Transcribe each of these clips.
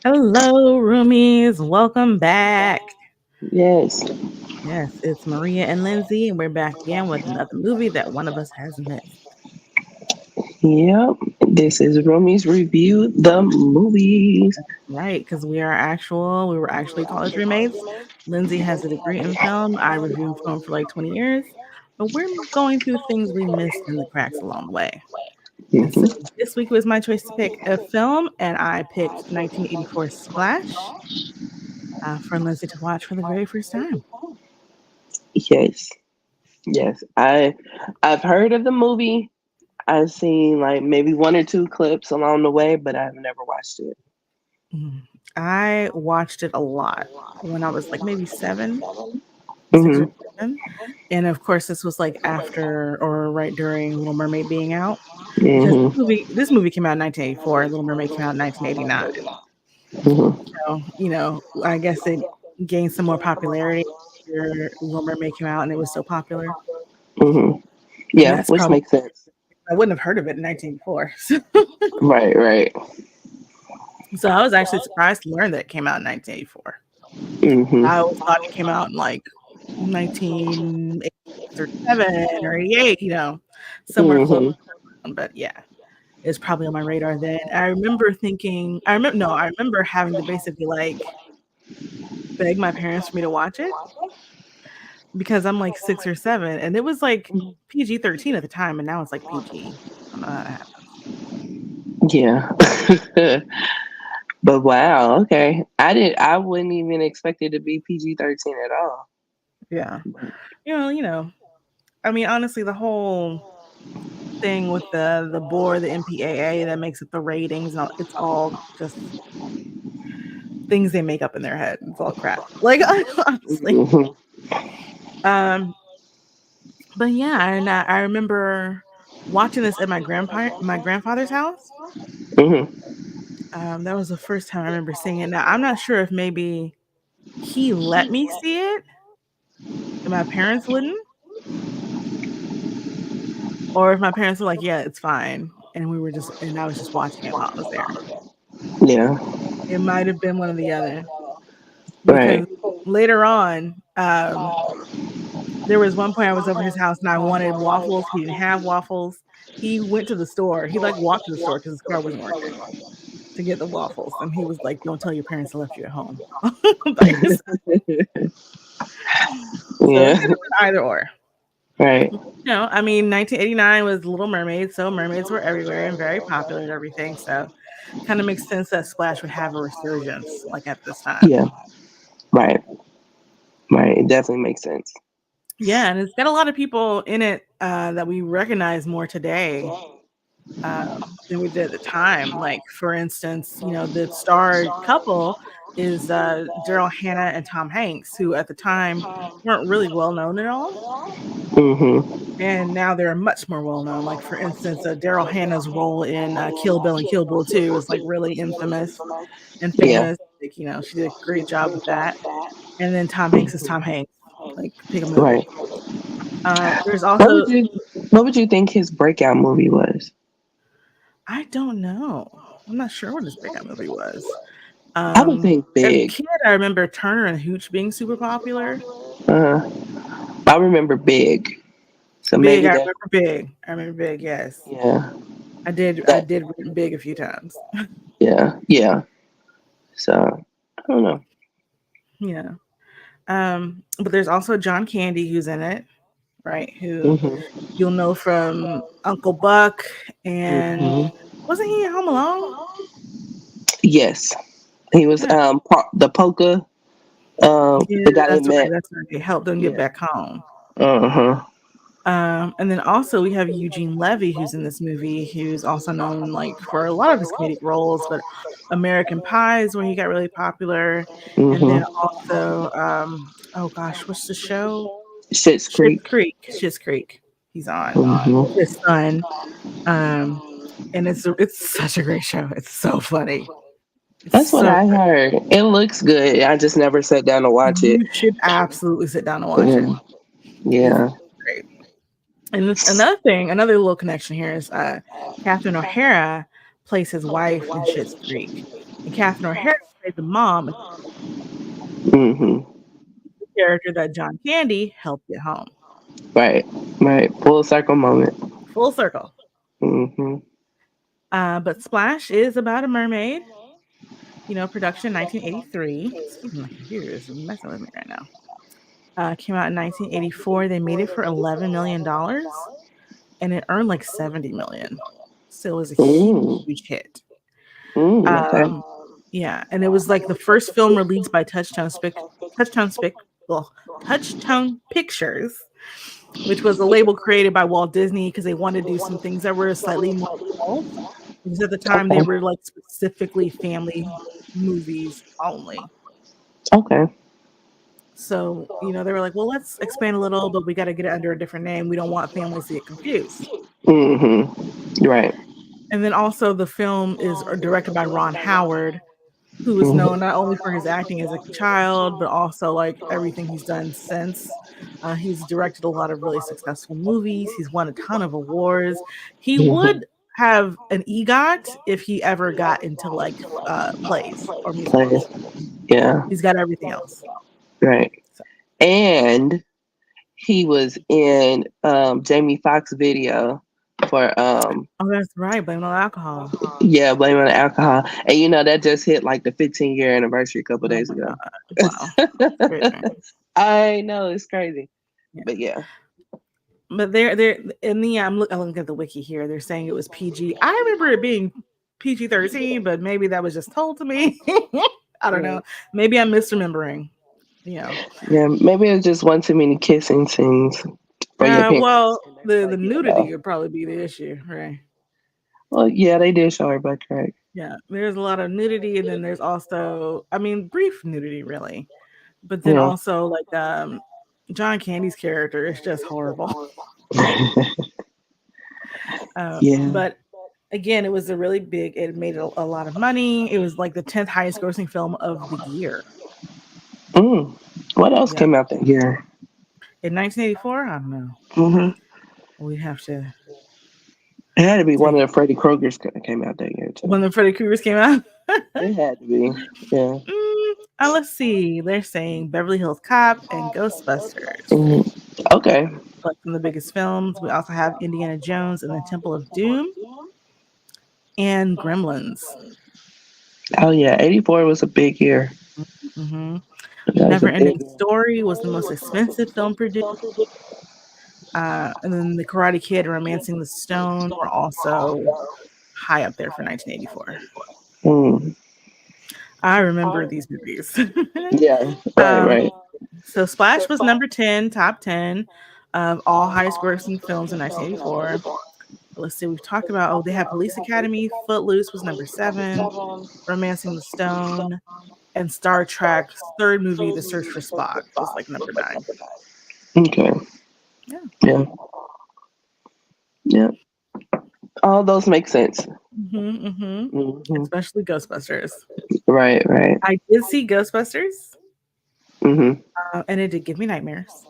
Hello, Roomies. Welcome back. Yes. Yes, it's Maria and Lindsay, and we're back again with another movie that one of us has missed. Yep. This is Roomies Review the Movies. Right, because we were actually college roommates. Lindsay has a degree in film. I reviewed film for like 20 years, but we're going through things we missed in the cracks along the way. And so Hmm. this week was my choice to pick a film, and I picked 1984 Splash for Lindsay to watch for the very first time. Yes. Yes. I've heard of the movie. I've seen like maybe one or two clips along the way, but I've never watched it. Mhm. I watched it a lot when I was like maybe 7, 6 or Hmm. 7, and of course, this was like after or right during Little Mermaid being out because Hmm. this movie came out in 1984, Little Mermaid came out in 1989. Hmm. So, I guess it gained some more popularity after Little Mermaid came out and it was so popular, Hmm. and Yeah, that's which probably makes sense. I wouldn't have heard of it in 1984. Right, right. So I was actually surprised to learn that it came out in 1984. Hmm. I always thought it came out in like 1986 or 7 or 88, somewhere close. Hmm. But yeah, it's probably on my radar then. I remember having to basically like beg my parents for me to watch it because I'm like 6 or 7 and it was like PG-13 at the time and now it's like PG. I don't know how that happened. Yeah. But wow, okay. I wouldn't even expect it to be PG-13 at all. Yeah. I mean, honestly, the whole thing with the board, the MPAA that makes up the ratings, and it's all just things they make up in their head. It's all crap. Like honestly. Hmm. Um, but yeah, and I remember watching this at my grandfather's house. Hmm. That was the first time I remember seeing it. Now I'm not sure if maybe he let me see it and my parents wouldn't, or if my parents were like, "Yeah, it's fine," and I was just watching it while I was there. Yeah. It might have been one or the other Right. because later on, there was one point I was over his house and I wanted waffles. He didn't have waffles. He went to the store. He like walked to the store because his car wasn't working to get the waffles. And he was like, "Don't tell your parents I left you at home by yourself." So it Yeah. could have been either or. Right. I mean, 1989 was Little Mermaid, so mermaids were everywhere and very popular and everything. So kind of makes sense that Splash would have a resurgence like at this time. Yeah. Right. Right. It definitely makes sense. Yeah, and it's got a lot of people in it that we recognize more today than we did at the time. Like, for instance, the star couple is Daryl Hannah and Tom Hanks, who at the time weren't really well known at all. Hmm. And now they're much more well known. Like, for instance, Daryl Hannah's role in Kill Bill and Kill Bill 2 is like really infamous and Yeah. famous. Like, she did a great job with that. And then Tom Hanks is Tom Hanks. Like, pick a movie. Right. There's What also, would you What would you think his breakout movie was? I don't know. I'm not sure what his breakout movie was. I would think As a Big. kid, I remember Turner and Hooch being super popular. Uh, I remember Big. So Big, maybe I that. remember Big. I remember Big, yes. Yeah. I That. did rent Big a few times. Yeah. Yeah. So I don't know. Yeah. But there's also John Candy who's in it, right? Who Hmm. you'll know from Uncle Buck and Hmm. wasn't he in Home Alone? Yes. He was Yeah. the polka. Yeah, The guy they that's right. met. That's right. They helped them get Yeah. back home. Uh-huh. And then also we have Eugene Levy, who's in this movie, who's also known like for a lot of his comedic roles, but American Pie is when he got really popular. And then Hmm. also, oh gosh, what's the show? Schitt's Schitt's Creek. Creek. Schitt's Creek. He's on with Hmm. his son. Um, and it's such a great show. It's so funny. It's That's what so I good. heard. It looks good. I just never sat down to watch it. You should absolutely sit down and watch it. Yeah. It's Yeah. great. And another thing, another little connection here is Catherine O'Hara plays his wife in Schitt's Creek. And Catherine O'Hara played the mom, Mm-hmm. the character that John Candy helped get home. Right. Right. Full circle moment. Full circle. Mm-hmm. But Splash is about a mermaid. Production 1983. Excuse me, my computer is messing with me right now. Came out in 1984. They made it for $11 million, and it earned like 70 million. So it was a Mm. huge hit. Okay. Yeah, and it was like the first film released by Touchstone Spic, well, Touchstone Pictures, which was a label created by Walt Disney because they wanted to do some things that were slightly more adult. Because at the time they Okay. were like specifically family movies only. Okay. So, they were like, well, let's expand a little, but we got to get it under a different name. We don't want families to get confused. Mm-hmm. Right. And then also the film is directed by Ron Howard, who is known Mm-hmm. not only for his acting as a child, but also like everything he's done since. He's directed a lot of really successful movies. He's won a ton of awards. He Mm-hmm. would have an EGOT if he ever got into like plays or Play. musicals. Yeah. He's got everything else. Right. So, And he was in Jamie Foxx video for oh, that's right. Blame it on alcohol. yeah, Blame on the Alcohol. And that just hit like the 15-year anniversary a couple Oh days my ago. god! Wow, it's crazy. I know, it's crazy. Yeah. But yeah. But they're in the I'm looking at the wiki here. They're saying it was PG. I remember it being PG-13, but maybe that was just told to me. I don't know. Maybe I'm misremembering. Yeah. Yeah, maybe it's just one too many kissing scenes for your parents. Well, And they were the like, yeah, nudity no. would probably be the issue, right? Well, yeah, they did show her butt crack. Yeah. There's a lot of nudity, and then there's also, I mean, brief nudity, really. But then Yeah. also like John Candy's character is just horrible. Yeah. But again, it was a really big. It made a lot of money. It was like the 10th highest grossing film of the year. Mm. What else Yeah, came out that year? in 1984. I don't know. Mm-hmm. We have to It had to be one take of the Freddy Krueger's that came out that year too. when the Freddy Krueger's came out. It had to be. Yeah. Let's see. They're saying Beverly Hills Cop and Ghostbusters. Mm-hmm. Okay. Like from the biggest films. We also have Indiana Jones and the Temple of Doom and Gremlins. Oh yeah, 84 was a big year. Mm-hmm. That was a Never big Ending year. Story was the most expensive film produced. And then The Karate Kid and Romancing the Stone were also high up there for 1984. Mm. I remember these movies. Yeah. Right. um, Right. so Splash was number 10, top 10 of all highest grossing films in 1984. Let's see, we've talked about, they had Police Academy, Footloose was number 7, Romancing the Stone, and Star Trek's third movie, The Search for Spock, was like number 9. Okay. Yeah. Yeah. Yeah. All those make sense. Mm-hmm. Especially Ghostbusters. Right. Right. I did see Ghostbusters, Mm-hmm. and it did give me nightmares.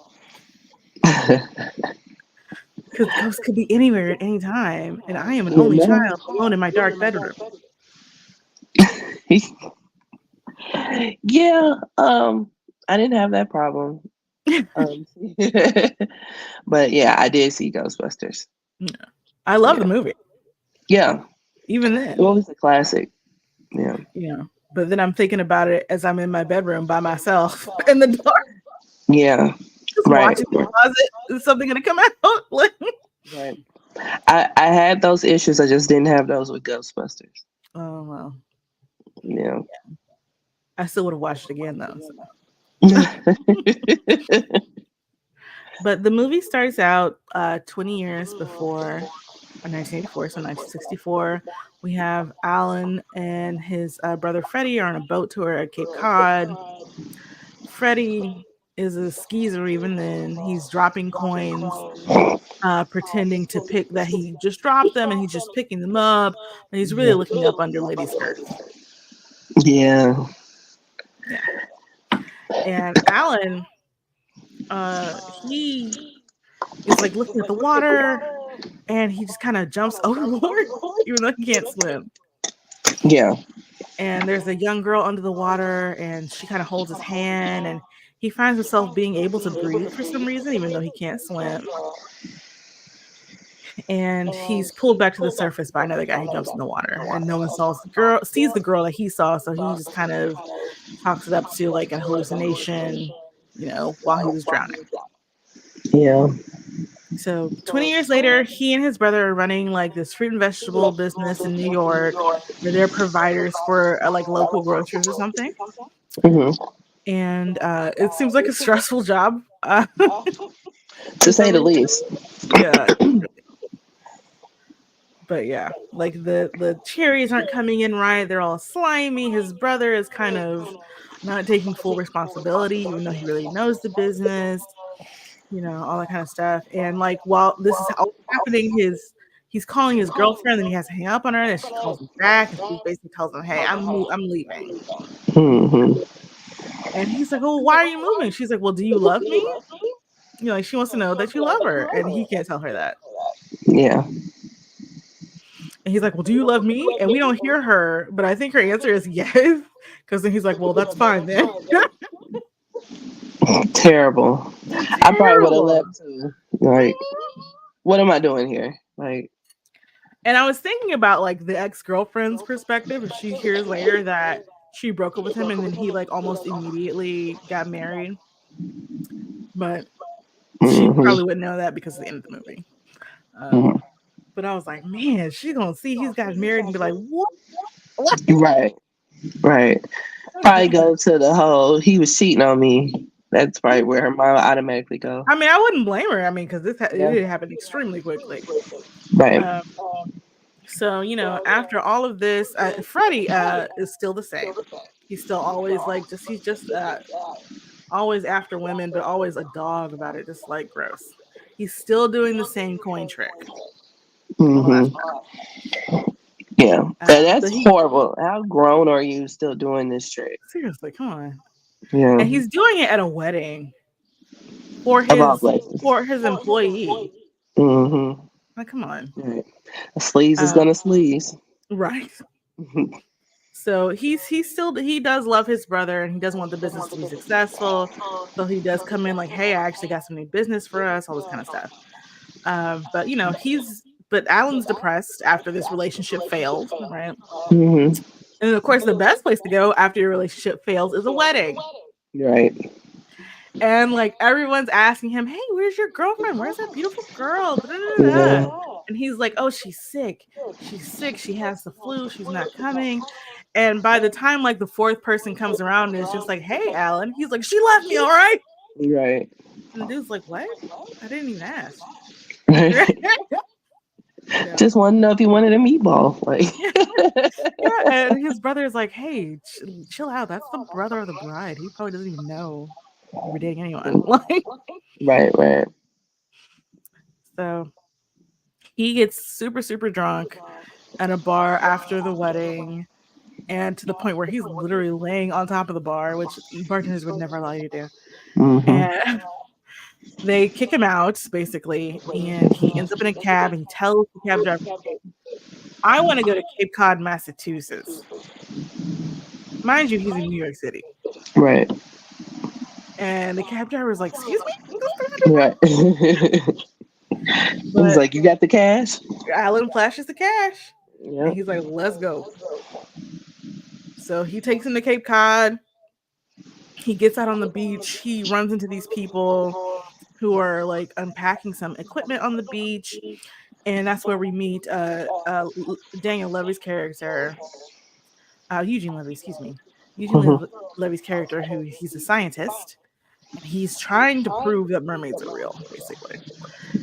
Because ghosts could be anywhere at any time, and I am an only child alone in my dark bedroom. Yeah. I didn't have that problem. But yeah, I did see Ghostbusters. Yeah. I love the movie. Yeah. Even then. It was a classic. Yeah. But then I'm thinking about it as I'm in my bedroom by myself in the dark. Yeah. Just watching the closet. Is something going to come out? Right. I had those issues. I just didn't have those with Ghostbusters. Oh, well. Yeah. I still would have watched it again, though. So. But the movie starts out 20 years before 1984, so 1964. We have Alan and his brother Freddie are on a boat tour at Cape Cod. Freddie is a skeezer even then. He's dropping coins, pretending to pick that he just dropped them and he's just picking them up. And he's really looking up under ladies' skirts. Yeah. Yeah. And Alan, he is like looking at the water and he just kind of jumps overboard, even though he can't swim. Yeah. and there's a young girl under the water, and she kind of holds his hand, and he finds himself being able to breathe for some reason, even though he can't swim. And he's pulled back to the surface by another guy who jumps in the water, and no one sees the girl that he saw, so he just kind of chalks it up to like a hallucination, while he was drowning. Yeah. So 20 years later, he and his brother are running like this fruit and vegetable business in New York, where they're providers for like local grocers or something. Mm-hmm. And it seems like a stressful job, To say the least. Yeah. But yeah, like the cherries aren't coming in right. They're all slimy. His brother is kind of not taking full responsibility, even though he really knows the business. All that kind of stuff. And like while this is all happening, he's calling his girlfriend, and he has to hang up on her, and she calls him back, and she basically tells him, "Hey, I'm leaving." Mm-hmm. And he's like, "Oh, why are you moving?" She's like, "Well, do you love me?" Like she wants to know that you love her, and he can't tell her that. Yeah. And he's like, "Well, do you love me?" And we don't hear her, but I think her answer is yes. Because then he's like, "Well, that's fine then." Terrible. I probably would have Terrible. left too. Like, what am I doing here? Like, And I was thinking about like the ex-girlfriend's perspective. If she hears later that she broke up with him and then he like almost immediately got married, but she mm-hmm. probably wouldn't know that because of the end of the movie. Mm-hmm. But I was like, man, she's gonna see he's got married and be like, what? What? Right. Right. Probably go to the whole he was cheating on me. That's probably where her mind automatically go. I mean, I wouldn't blame her. I mean, because it Yeah. did happen extremely quickly. Right. Um, so after all of this, Freddie is still the same. He's still always like he's just always after women, but always a dog about it, just like gross. He's still doing the same coin trick on the last Mm-hmm. part. Yeah. And that's But he horrible. How grown are you still doing this trick? seriously, come on. Yeah. And he's doing it at a wedding for Of all his places. employee. Mm-hmm. Like, come on. Right. A sleaze is Um, gonna sleaze. right. So he does love his brother, and he doesn't want the business to be successful. So he does come in like, "Hey, I actually got some new business for us," all this kind of stuff. But but Alan's depressed after this relationship failed, right? Mm-hmm. And of course, the best place to go after your relationship fails is a wedding. Right. And like everyone's asking him, "Hey, where's your girlfriend? Where's that beautiful girl?" Da-da-da-da. Yeah. And he's like, "Oh, she's sick. She's sick. She has the flu. She's not coming." And by the time like the fourth person comes around and is just like, "Hey, Alan," he's like, "She left me, all right." Right. And the dude's like, "What? I didn't even ask." Just want to know if you wanted a meatball. Like, Yeah. And his brother is like, "Hey, chill out. That's the brother of the bride. He probably doesn't even know you were dating anyone." Like, right, right. so he gets super, super drunk at a bar after the wedding, and to the point where he's literally laying on top of the bar, which bartenders would never allow you to do. Mm-hmm. And they kick him out, basically, and he ends up in a cab, and he tells the cab driver, "I want to go to Cape Cod, Massachusetts." Mind you, he's in New York City. Right. And the cab driver is like, "Excuse me?" Right. He's like, "You got the cash?" Alan flashes the cash. Yeah. And he's like, "Let's go." So he takes him to Cape Cod. He gets out on the beach. He runs into these people who are like unpacking some equipment on the beach. And that's where we meet Daniel Levy's character, Eugene Levy, excuse me. Mm-hmm. Levy's character, who he's a scientist, and he's trying to prove that mermaids are real, basically.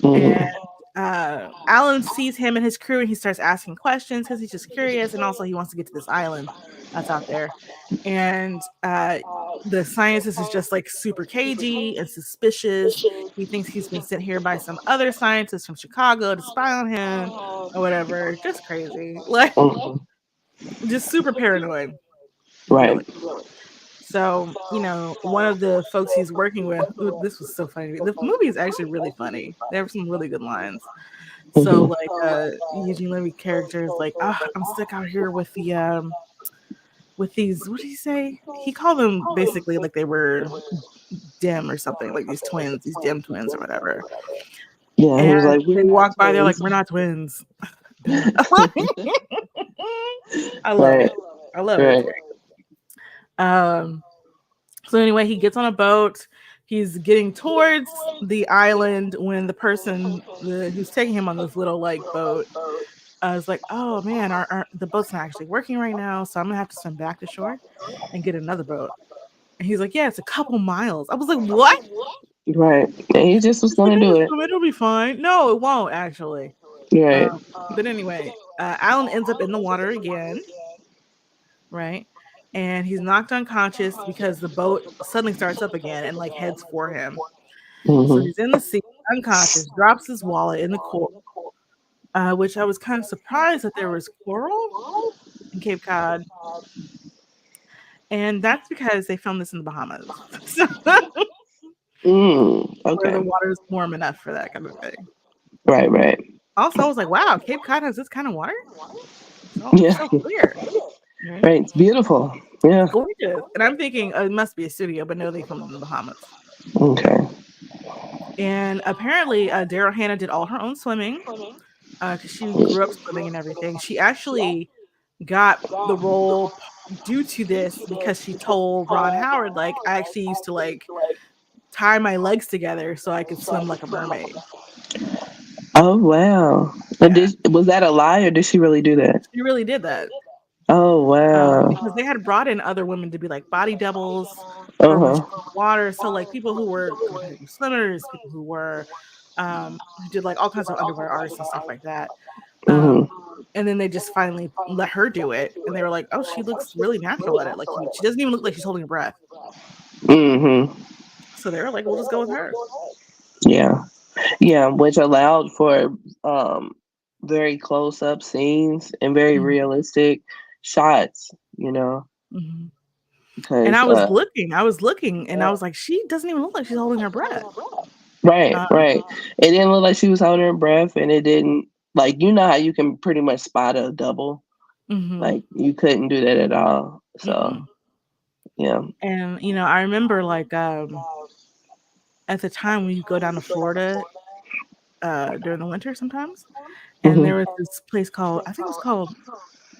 And Mm-hmm. Alan sees him and his crew, and he starts asking questions because he's just curious, and also he wants to get to this island that's out there. And the scientist is just like super cagey and suspicious. He thinks he's been sent here by some other scientist from Chicago to spy on him or whatever. Just crazy, like just super paranoid, Right. really. So, one of the folks he's working with, this was so funny. The movie is actually really funny. There were some really good lines. So, like, Eugene Levy character is like, "Ah, I'm stuck out here with with these, what did he say? He called them basically like they were dim or something, like these twins, these dim twins or whatever. Yeah, he And was like, they "We're not walk by, they're like, twins." we're not twins. Duh. I love Right, it. I love it. It's right. great. Um, so anyway, he gets on a boat. He's getting towards the island when the person who's taking him on this little like boat is like, "Oh man, our the boat's not actually working right now, so I'm gonna have to swim back to shore and get another boat." And he's like, "Yeah, it's a couple miles." I was like, "What?" Right. And he just was He's like, gonna "I do just it. swim, it'll be fine." No, it won't actually. Um, Right. but anyway, Alan ends up in the water again, right? And he's knocked unconscious because the boat suddenly starts up again and like heads for him. So Hmm. he's in the sea, unconscious, drops his wallet in the coral, which I was kind of surprised that there was coral in Cape Cod, and that's because they filmed this in the Bahamas, so, where the Okay. water is warm enough for that kind of thing. Right, right. Also, I was like, "Wow, Cape Cod has this kind of water, Yeah. so clear, right? Right. It's beautiful. It's Yeah. gorgeous." And I'm thinking it must be a studio, but no, they filmed in the Bahamas. Okay. And apparently, Daryl Hannah did all her own swimming because she grew up swimming and everything. She actually got the role due to this because she told Ron Howard, like, I actually used to like tie my legs together so I could swim like a mermaid. Oh wow. And Yeah, was that a lie or did she really do that? she really did that. Oh wow. Because they had brought in other women to be like body doubles Uh for when she huh. was in the water. So like people who were competitive swimmers, people who did like all kinds of underwear arts and stuff like that. Um, Mhm. and then they just finally let her do it, and they were like, "Oh, she looks really natural at it. Like she doesn't even look like she's holding her breath." Mhm. So they were like, "We'll just go with her." Yeah. Yeah, which allowed for um very close up scenes and very Mhm, realistic shots, you know, mhm. And because I was looking, and I was like, "She doesn't even look like she's holding her breath." right, Um, right. It didn't look like she was holding her breath, and it didn't like you know how you can pretty much spot a double. mhm, Like you couldn't do that at all. So mm-mm. yeah. And I remember like at the time when you go down to Florida during the winter sometimes, and Hmm. there was this place called, I think it was called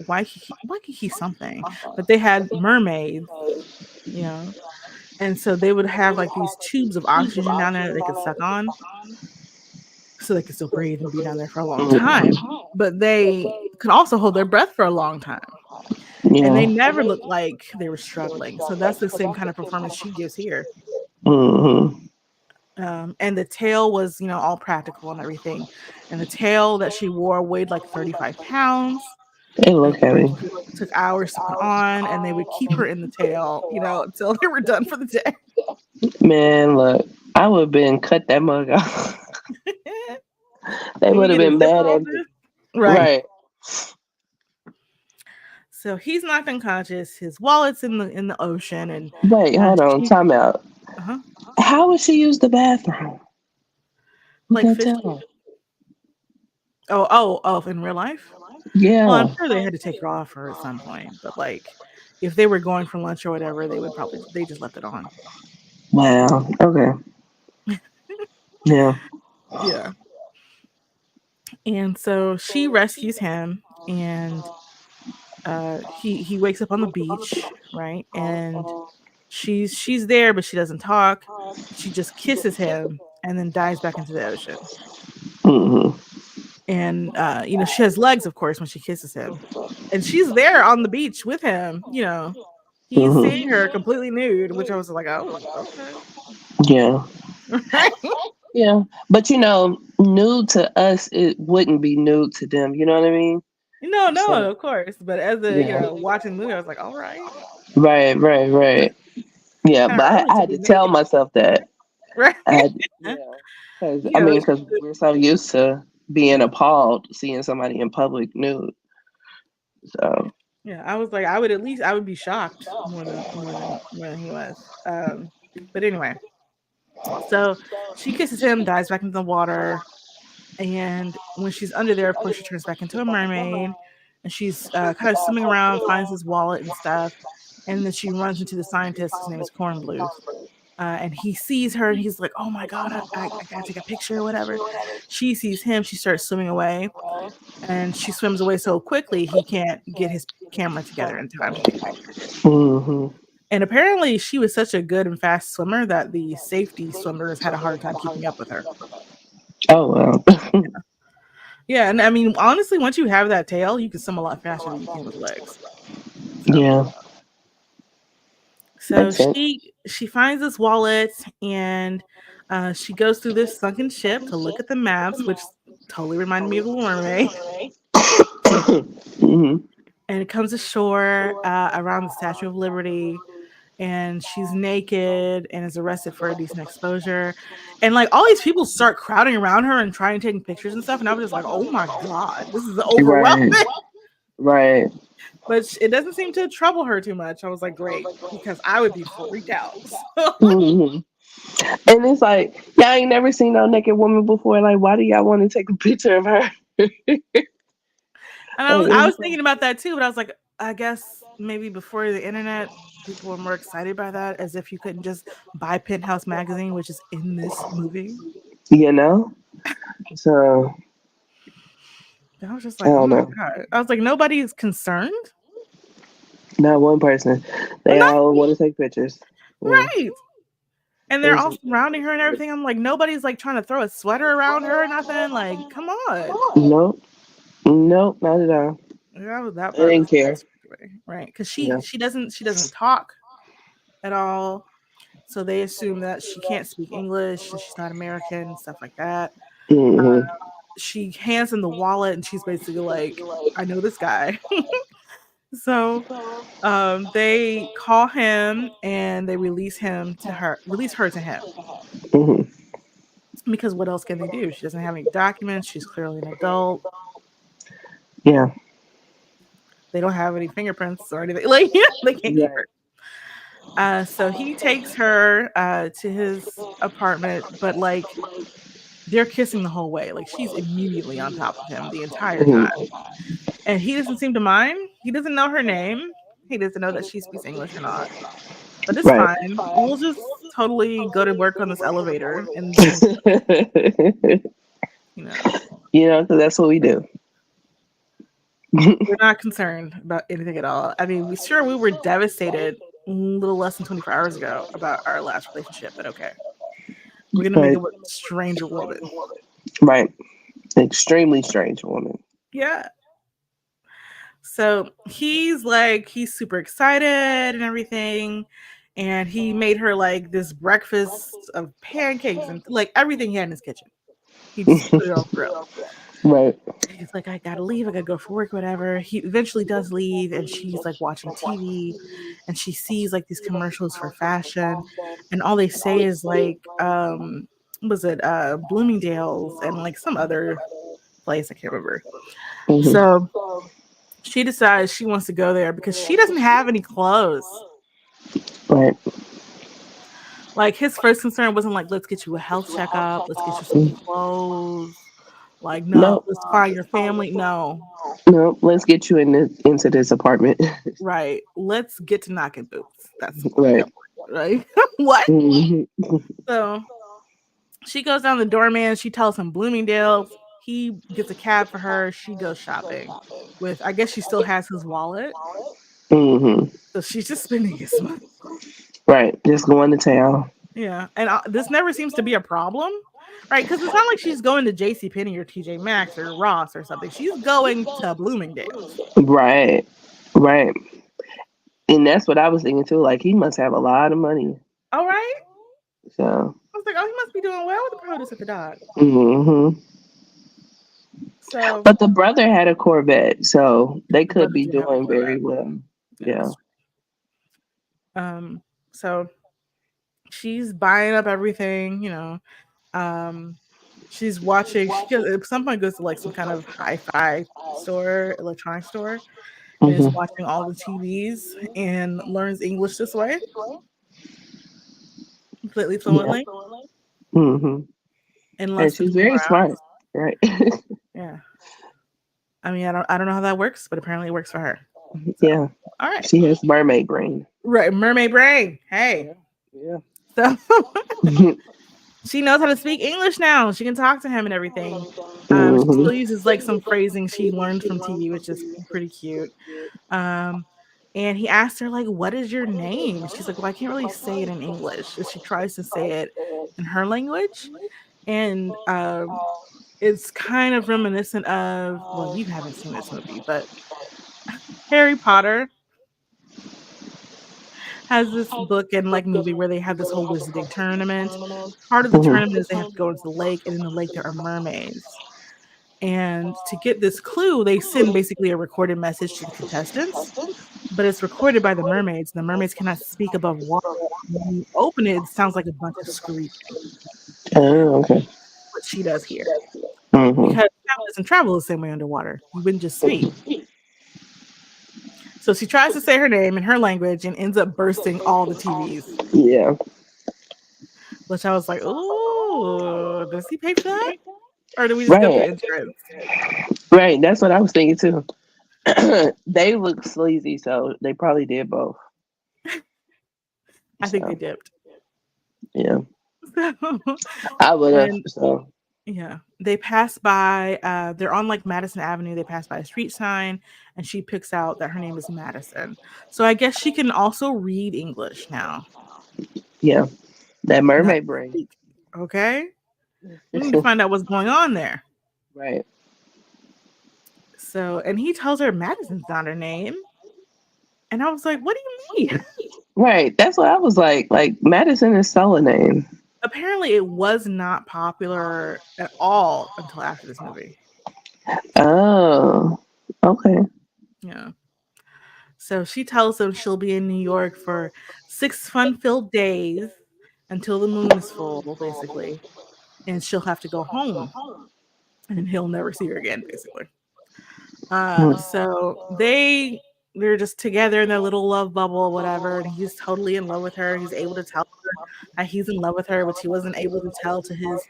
Waikiki something, but they had mermaids, you know, and so they would have like these tubes of oxygen down there that they could suck on, so they could still breathe and be down there for a long Hmm. time. But they could also hold their breath for a long time, and they Yeah. never looked like they were struggling. So that's the same kind of performance she gives here. Hmm. And the tail was, all practical and everything. And the tail that she wore weighed like 35 pounds. It And of looked course, heavy. it took hours to put on, and they would keep her in the tail, until they were done for the day. Man, look, I would have been cut that mug off. They Can we would have get a been zipper mad on at me. this? Right. Right. So he's knocked unconscious. His wallet's in the ocean, and Wait, hold on. she, Time out. uh-huh, How would she use the bathroom? With like that fishing. towel? Oh, in real life? Well, I'm Yeah. sure they had to take her off her at some point, but like if they were going for lunch or whatever, they just left it on. Wow. Okay. Yeah. Yeah. And so she rescues him, and he wakes up on the beach, right? And she's there, but she doesn't talk. She just kisses him and then dives back into the ocean. Hmm. And she has legs, of course, when she kisses him. And she's there on the beach with him, he's Hmm. seeing her completely nude, which I was like, oh, okay. Yeah. Right? Yeah. But nude to us, it wouldn't be nude to them. You know what I mean? So, No, of course. But as a yeah. watching the movie, I was like, all right. Right, right, right. Yeah, Kind of but I early to had be to tell naked. myself that. Right? I had, yeah. Because, She because we're so used to being appalled seeing somebody in public nude. So, Yeah, I was like, I would be shocked more than he was. But anyway, so she kisses him, dives back into the water, and when she's under there, of course, she turns back into a mermaid, and she's kind of swimming around, finds his wallet and stuff, and then she runs into the scientist. His name is Corn Bluth. And he sees her and he's like, oh my God, I gotta take a picture or whatever. She sees him, she starts swimming away, and she swims away so quickly he can't get his camera together in time to take a picture. Mm-hmm. And apparently, she was such a good and fast swimmer that the safety swimmers had a hard time keeping up with her. Oh well. Yeah, and I mean, honestly, once you have that tail, you can swim a lot faster than you can with legs. So, Yeah, so makes sense. she finds this wallet, and she goes through this sunken ship to look at the maps, which totally reminded me of the Little Mermaid. Hmm. And it comes ashore around the Statue of Liberty, and she's naked and is arrested for indecent exposure. And like all these people start crowding around her and trying to take pictures and stuff. And I was just like, oh my God, this is overwhelming. Right, right. But it doesn't seem to trouble her too much. I was like, great, because I would be freaked out. Hmm. And it's like, y'all ain't never seen no naked woman before. Like, why do y'all want to take a picture of her? And I was thinking about that too, but I was like, I guess maybe before the internet, people were more excited by that, as if you couldn't just buy Penthouse magazine, which is in this movie. You know? So, And I was just I like, oh don't my know. God. I was like, nobody's concerned. Not one person. They Not all want to take pictures. Yeah. right. And they're It's, all surrounding her and everything. I'm like, nobody's like trying to throw a sweater around her or nothing. Like, come on. nope. Nope, not at all. That I part didn't was care. right, because Yeah. she doesn't talk at all. So they assume that she can't speak English and she's not American and stuff like that. Hmm. She hands him the wallet and she's basically like, I know this guy. So they call him and they release her to him, Hmm. because what else can they do? She doesn't have any documents. She's clearly an adult. Yeah. They don't have any fingerprints or anything. Like, yeah, they can't keep Right. her. So he takes her to his apartment, but like they're kissing the whole way. Like she's immediately on top of him the entire time. Hmm. And he doesn't seem to mind. He doesn't know her name. He doesn't know that she speaks English or not. But it's Right. fine. We'll just totally go to work on this elevator and drink, you know. You know, because that's what we do. We're not concerned about anything at all. I mean, we were devastated a little less than 24 hours ago about our last relationship, but okay. We're gonna make Right. it with stranger woman. Right. Extremely strange woman. Yeah. So he's super excited and everything. And he made her like this breakfast of pancakes and like everything he had in his kitchen. He just put it on the grill. Right. He's like, I gotta leave, I gotta go for work, whatever. He eventually does leave, and she's like watching TV, and she sees like these commercials for fashion, and all they say is like, was it Bloomingdale's and like some other place, I can't remember. Hmm. So she decides she wants to go there because she doesn't have any clothes. Right. Like his first concern wasn't like, let's get you a health checkup, let's get you some clothes. Like, no, Nope. let's find your family. No, Nope. Let's get you into this apartment. right. Let's get to knocking boots. That's more Right. important, right? What? Hmm. So she goes down the doorman. She tells him Bloomingdale's. He gets a cab for her. She goes shopping with, I guess she still has his wallet. Hmm. So she's just spending his money. Right. Just going to town. Yeah. And this never seems to be a problem, right? Because it's not like she's going to JCPenney or TJ Maxx or Ross or something. She's going to Bloomingdale's. Right. Right. And that's what I was thinking too. Like he must have a lot of money. All right. So. I was like, oh, he must be doing well with the produce at the dock. Hmm. So But the brother had a Corvette, so they the could brother be did have a doing very Corvette. well. Yeah, Yeah. that's true. So she's buying up everything, you know. Um, she's watching. She goes at some point goes to like some kind of hi-fi store, electronic store, and is Hmm. watching all the TVs and learns English this way completely Yeah. fluently Hmm. in And less than she's 24 very smart, hours. right? Yeah. I mean, I don't know how that works, but apparently it works for her. So, Yeah, all right. she has mermaid brain. Right, mermaid brain. Hey. Yeah, yeah. So she knows how to speak English now. She can talk to him and everything. She Hmm. still uses like some phrasing she learned from TV, which is pretty cute. Um, and he asked her like, "What is your name?" She's like, "Well, I can't really say it in English." And she tries to say it in her language, and it's kind of reminiscent of. Well, you haven't seen this movie, but Harry Potter has this book and like movie where they have this whole wizarding tournament. Part of the Hmm. tournament is they have to go into the lake, and in the lake there are mermaids. And to get this clue, they send basically a recorded message to the contestants, but it's recorded by the mermaids. The mermaids cannot speak above water. When you open it, it sounds like a bunch of screeching. Oh, okay. What she does here, Hmm. because sound doesn't travel the same way underwater. You wouldn't just speak. So she tries to say her name in her language and ends up bursting all the TVs. Yeah. Which I was like, "Ooh, does he pay for that, or do we just go through Right. insurance?" Right. That's what I was thinking too. They look sleazy, so they probably did both. I think they So dipped. yeah, So, I would have. and So yeah, they pass by. They're on like Madison Avenue. They pass by a street sign, and she picks out that her name is Madison. So I guess she can also read English now. yeah, that Not mermaid brain. speak. Okay, we need to find out what's going on there. Right. So, and he tells her Madison's not her name, and I was like, "What do you mean?" Right. That's what I was like. Like Madison is Stella name. Apparently, it was not popular at all until after this movie. Oh. Okay. Yeah. So she tells him she'll be in New York for 6 fun-filled days until the moon is full, basically, and she'll have to go home, and he'll never see her again, basically. Hmm. So they're just together in their little love bubble, whatever, and he's totally in love with her. He's able to tell her that he's in love with her, which he wasn't able to tell to his,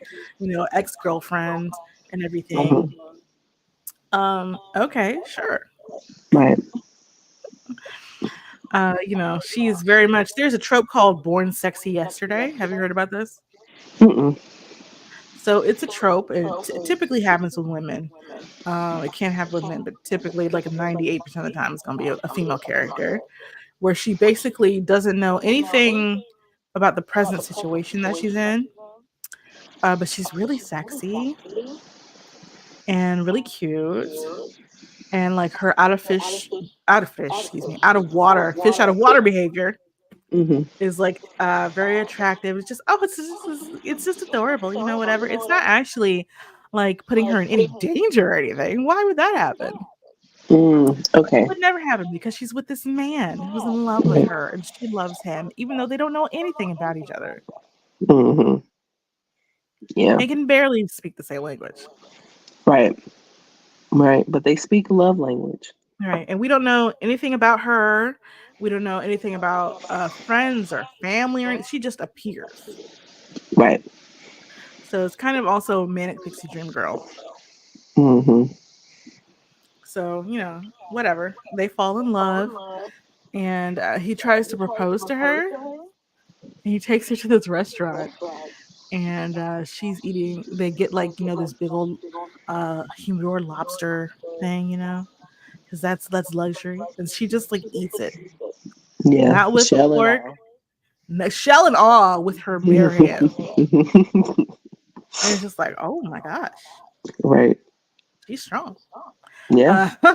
ex-girlfriend and everything. Hmm. Okay, sure. Right. She's very much there's a trope called born sexy yesterday. Have you heard about this? Mm-mm. So it's a trope. It typically happens with women. It can't happen with men, but typically, like 98% of the time, it's going to be a female character where she basically doesn't know anything about the present situation that she's in, but she's really sexy and really cute. And like her out of water, fish out of water behavior Hmm. is like very attractive. It's just it's just adorable, whatever. It's not actually like putting her in any danger or anything. Why would that happen? It Okay. would never happen because she's with this man who's in love with Right. her and she loves him, even though they don't know anything about each other Hmm. Yeah. and can barely speak the same language. Right. Right. But they speak love language. Right. And we don't know anything about her. We don't know anything about friends or family or anything. She just appears. Right. So it's kind of also manic pixie dream girl. Hmm. So, whatever. They fall in love and he tries to propose to her. And he takes her to this restaurant and she's eating. They get like, this big old humidor lobster thing, because that's luxury. And she just like eats it, Yeah. not with a Shell and fork, all. shell and awe with her bare hands. And it's just like, oh my gosh, Right. she's strong. Yeah. Uh,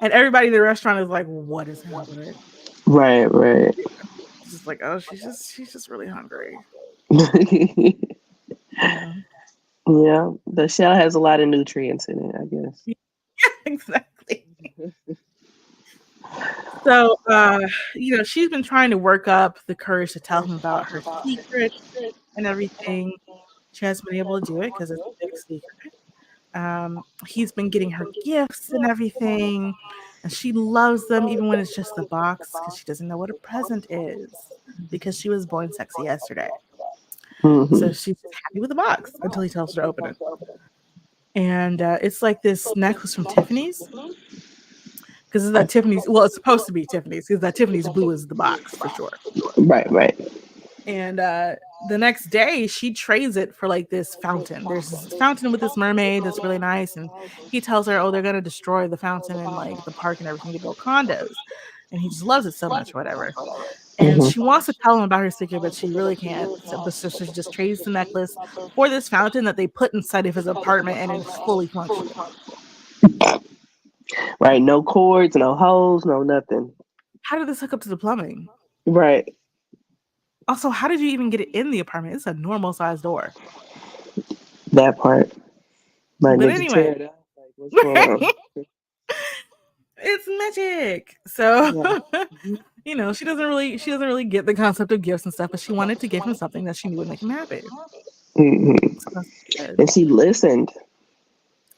and everybody in the restaurant is like, what is happening? Right. Right. It's just like, oh, she's just really hungry. Yeah. Yeah. The shell has a lot of nutrients in it, I guess. Exactly. So, she's been trying to work up the courage to tell him about her secrets and everything. She hasn't been able to do it because it's a big secret. He's been getting her gifts and everything, and she loves them even when it's just the box because she doesn't know what a present is because she was born sexy yesterday. Hmm. So she's just happy with the box until he tells her to open it. And it's like this necklace from Tiffany's, because it's that Tiffany's. Well, it's supposed to be Tiffany's because that Tiffany's blue is the box for sure. Right, right. And the next day, she trades it for like this fountain. There's this fountain with this mermaid that's really nice, and he tells her, "Oh, they're gonna destroy the fountain and like the park and everything to build condos," and he just loves it so much, or whatever. And Hmm. she wants to tell him about her secret, but she really can't. So she just trades the necklace for this fountain that they put inside of his apartment, and it's fully functional. Right, no cords, no holes, no nothing. How did this hook up to the plumbing? Right, Also, how did you even get it in the apartment? It's a normal sized door. that part. Might But need to anyway, tear it out. Like, what's going on? it's magic. So Yeah. she doesn't really get the concept of gifts and stuff, but she wanted to give him something that she knew would make him happy. Hmm. So that's what she did. And she listened.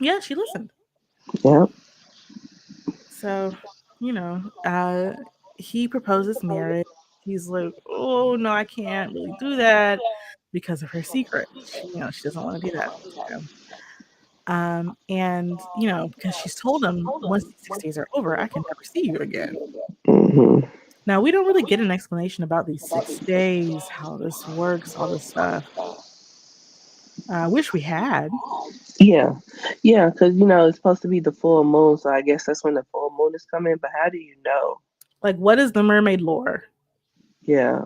Yeah, she listened. Yeah. So, you know, he proposes marriage. He's like, "Oh no, I can't really do that because of her secret. She doesn't want to do that to him." And because she's told him once these 6 days are over, I can never see you again. Hmm. Now we don't really get an explanation about these 6 days, how this works, all this stuff. I wish we had. Yeah, yeah, because it's supposed to be the full moon, so I guess that's when the full moon is coming. But how do you know? Like, what is the mermaid lore? Yeah,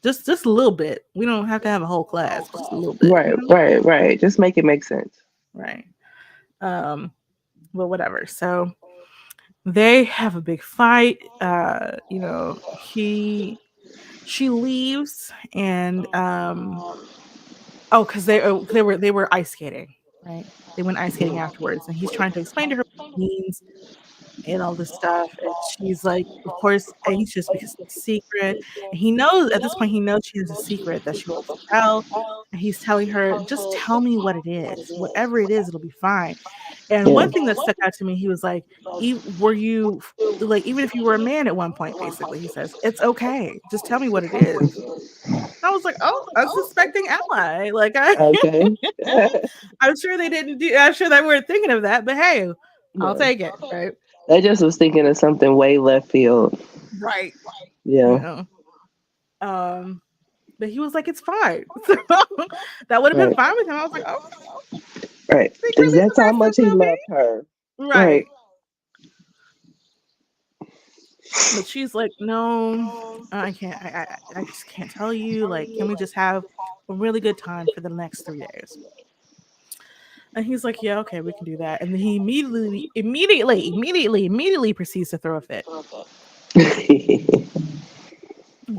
Just a little bit. We don't have to have a whole class, just a little bit, right, right, right. Just make it make sense. Right. Um, but whatever. So they have a big fight. She leaves, and because they were ice skating, right? They went ice skating afterwards, and he's trying to explain to her what it means and all this stuff. And she's like, of course, anxious because it's a secret. And he knows at this point, he knows she has a secret that she wants to tell. And he's telling her, just tell me what it is. Whatever it is, it'll be fine. And Yeah. one thing that stuck out to me, he was like, were you like, even if you were a man at one point, basically, he says, it's okay. Just tell me what it is. I was like, oh, unsuspecting ally. Like, Okay. I'm sure they weren't thinking of that, but hey, I'll Yeah. take it. Right. I just was thinking of something way left field. Right. You Yeah. know. Um, but he was like, it's fine. So that would have been Right. fine with him. I was like, oh, Right. Because secretly that's how protects much this he loved movie. her. Right. Right. But she's like, no, I can't. I just can't tell you. Like, can we just have a really good time for the next 3 days? And he's like, yeah, okay, we can do that. And then he immediately proceeds to throw a fit.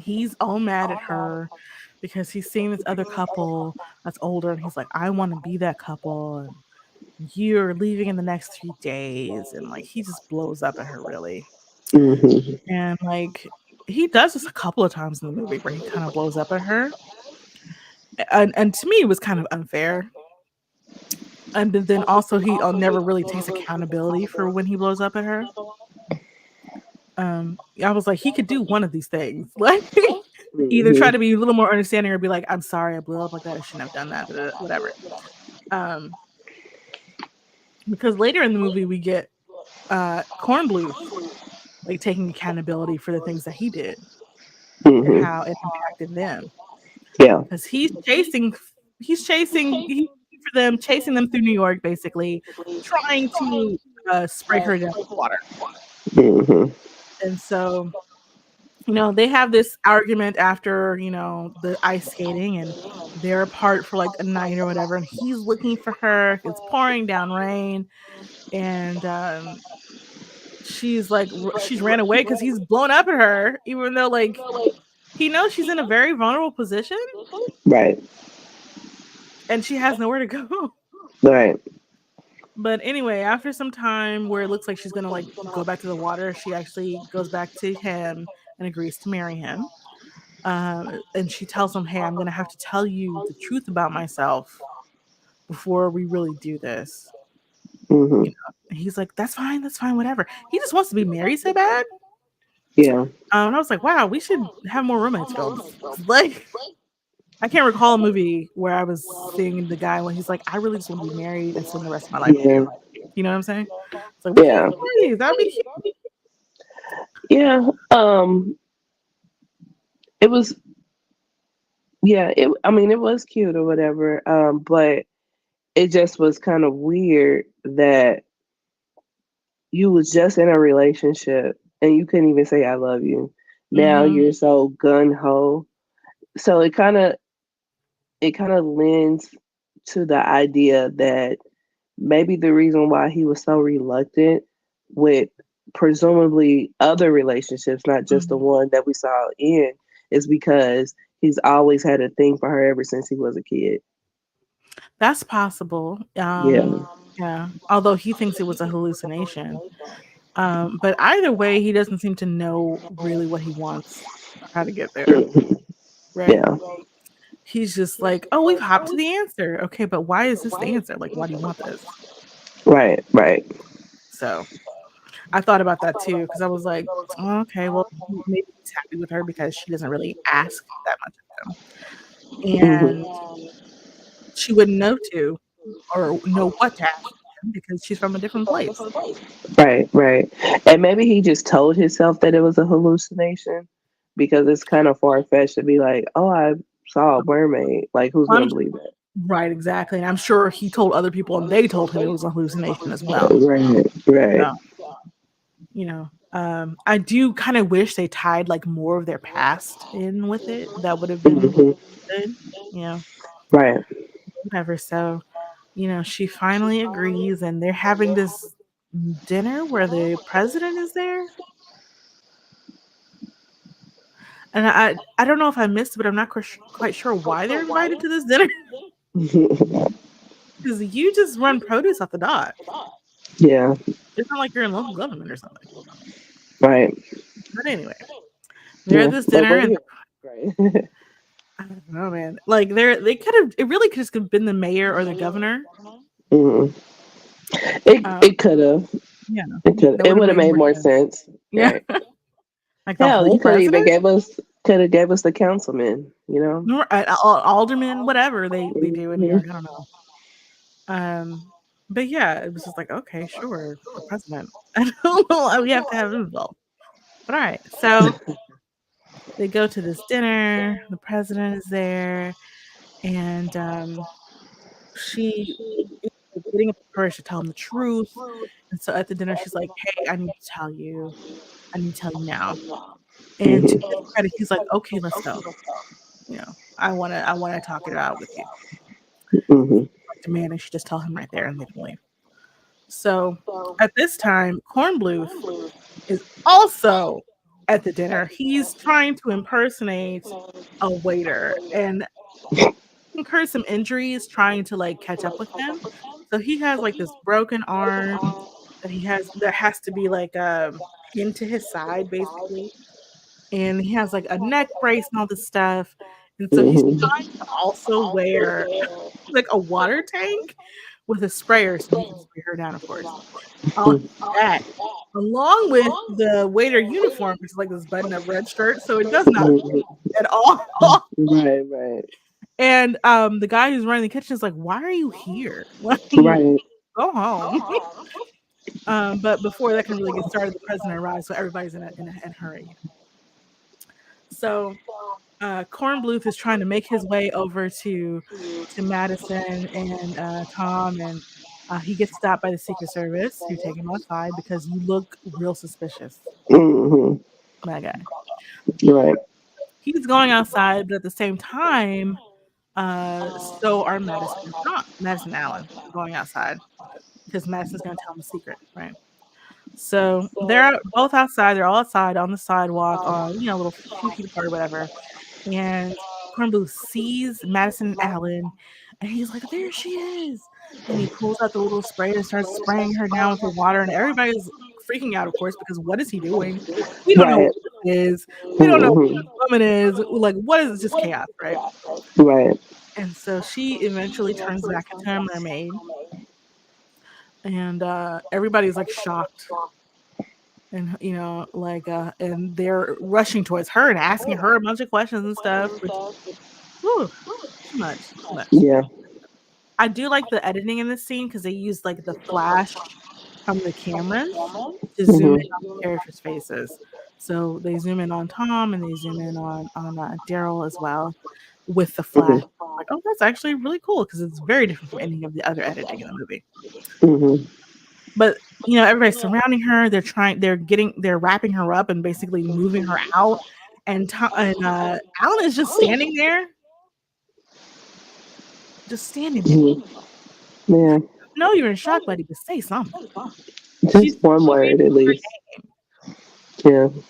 He's all mad at her because he's seeing this other couple that's older, and he's like, I want to be that couple, and you're leaving in the next 3 days, and like he just blows up at her really. Hmm. And like he does this a couple of times in the movie where he kind of blows up at her. And to me it was kind of unfair. And then also he never really takes accountability for when he blows up at her. I was like, he could do one of these things. Like either try Hmm. to be a little more understanding or be like, I'm sorry, I blew up like that. I shouldn't have done that. Whatever. Um, because later in the movie we get Cornbluth like taking accountability for the things that he did and Hmm. how it impacted them. Yeah. Because he's for them, chasing them through New York, basically trying to spray her down with water. Hmm. And so they have this argument after the ice skating, and they're apart for like a night or whatever, and he's looking for her. It's pouring down rain, and she's ran away because he's blown up at her, even though like he knows she's in a very vulnerable position Right. and she has nowhere to go. Right. But anyway, after some time where it looks like she's gonna like go back to the water, she actually goes back to him and agrees to marry him. And she tells him, "Hey, I'm gonna have to tell you the truth about myself before we really do this." Hmm. And he's like, that's fine, whatever." He just wants to be married so bad. Yeah. And I was like, "Wow, we should have more romance films." Like, I can't recall a movie where I was seeing the guy when he's like, I really just want to be married and spend the rest of my life with Yeah, you. You know what I'm saying? It's like we can yeah, get married. That'd be cute. yeah. It was, yeah. I mean, it was cute or whatever. But it just was kind of weird that you was just in a relationship and you couldn't even say I love you. Now Mm-hmm. you're so gun ho. So it kind of lends to the idea that maybe the reason why he was so reluctant with presumably other relationships, not just the Mm-hmm. one that we saw in, is because he's always had a thing for her ever since he was a kid. That's possible. Yeah. Yeah. Although he thinks it was a hallucination. But either way, he doesn't seem to know really what he wants or how to get there. Mhm. Right. Yeah. He's just like, oh, we've hopped to the answer. Okay, but why is this the answer? Like, why do you want this? Right. Right. So I thought about that too, because I was like, oh, okay, well, maybe he's happy with her because she doesn't really ask that much of him. Hmm. And she wouldn't know to or know what to ask him because she's from a different place. Right. Right. And maybe he just told himself that it was a hallucination because it's kind of far fetched to be like, "Oh, I saw a mermaid." Like, who's gonna I'm believe that? right, exactly. And I'm sure he told other people and they told him it was a hallucination as well. Right. Right. So, I do kind of wish they tied like more of their past in with it. That would have been Hmm. good, you know, Right. whatever. So, she finally agrees and they're having this dinner where the president is there. And I don't know if I missed it, but I'm not quite sure why they're invited to this dinner because you just run produce off the dock. Yeah. It's not like you're in local government or something. Right. But anyway, they're at Yeah. this But dinner what do and you? Right. I don't know, man. Like they could have. It really could have been the mayor or the governor. Hmm. It Uh, it could have. yeah, It could. that It would have would have made made more more sense. sense. Yeah, Right. like the Hell, whole you could have even president, gave us the councilman. You know. or alderman, whatever they do in New Hmm. York. I don't know. But yeah, it was just like okay, sure, the president. I don't know why we have to have him involved. But all right, so they go to this dinner. The president is there, and she is like, getting up the courage to tell him the truth. And so at the dinner, she's like, "Hey, I need to tell you. I need to tell you now." And to Hmm. his credit, he's like, "Okay, let's go. I wanna talk it out with you." Hmm. Like demanding she just tell him right there and they can leave. So at this time, Cornbluth is also at the dinner. He's trying to impersonate a waiter and incurs some injuries trying to like catch up with him. So he has like this broken arm that has to be like pinned to his side basically. And he has like a neck brace and all this stuff. And so he's Hmm. trying to also wear like a water tank with a sprayer so he can spray her down, of course. On his back, along with the waiter uniform, which is like this button up red shirt. So it does not fit Hmm. at all. Right. Right. And the guy who's running the kitchen is like, "Why are you here? Like, Right. go home." But before that can really get started, the president arrives, so everybody's in a hurry. So Corn Bluth is trying to make his way over to Madison and Tom, and he gets stopped by the Secret Service, who take him outside because you look real suspicious, Hmm. my guy. Right. He's going outside, but at the same time, so are Madison Allen going outside because Madison's going to tell him a secret, right? So they're both outside. They're all outside on the sidewalk, on a little few feet apart or whatever. And Cornblue sees Madison Allen, and he's like, "There she is!" And he pulls out the little sprayer and starts spraying her down with the water. And everybody's freaking out, of course, because what is he doing? We don't know Right. what this is. We don't know Hmm. what the woman is. Like, what is just chaos, right? Right. And so she eventually turns back into a mermaid, and everybody's like shocked and and they're rushing towards her and asking her a bunch of questions and stuff, which whew. too much. Yeah. I do like the editing in this scene because they used like the flash from the cameras to zoom in Hmm. on the characters' faces. So they zoom in on Tom and they zoom in on Darryl as well with the flash. Hmm. Like, oh, that's actually really cool because it's very different from any of the other editing in the movie. Hmm. But everybody's surrounding her. They're wrapping her up and basically moving her out. And Alan is just standing there, just standing there. Hmm. Yeah. No, you're in shock, buddy, but say something. She's Just one literally word at waiting for her least. name. Yeah.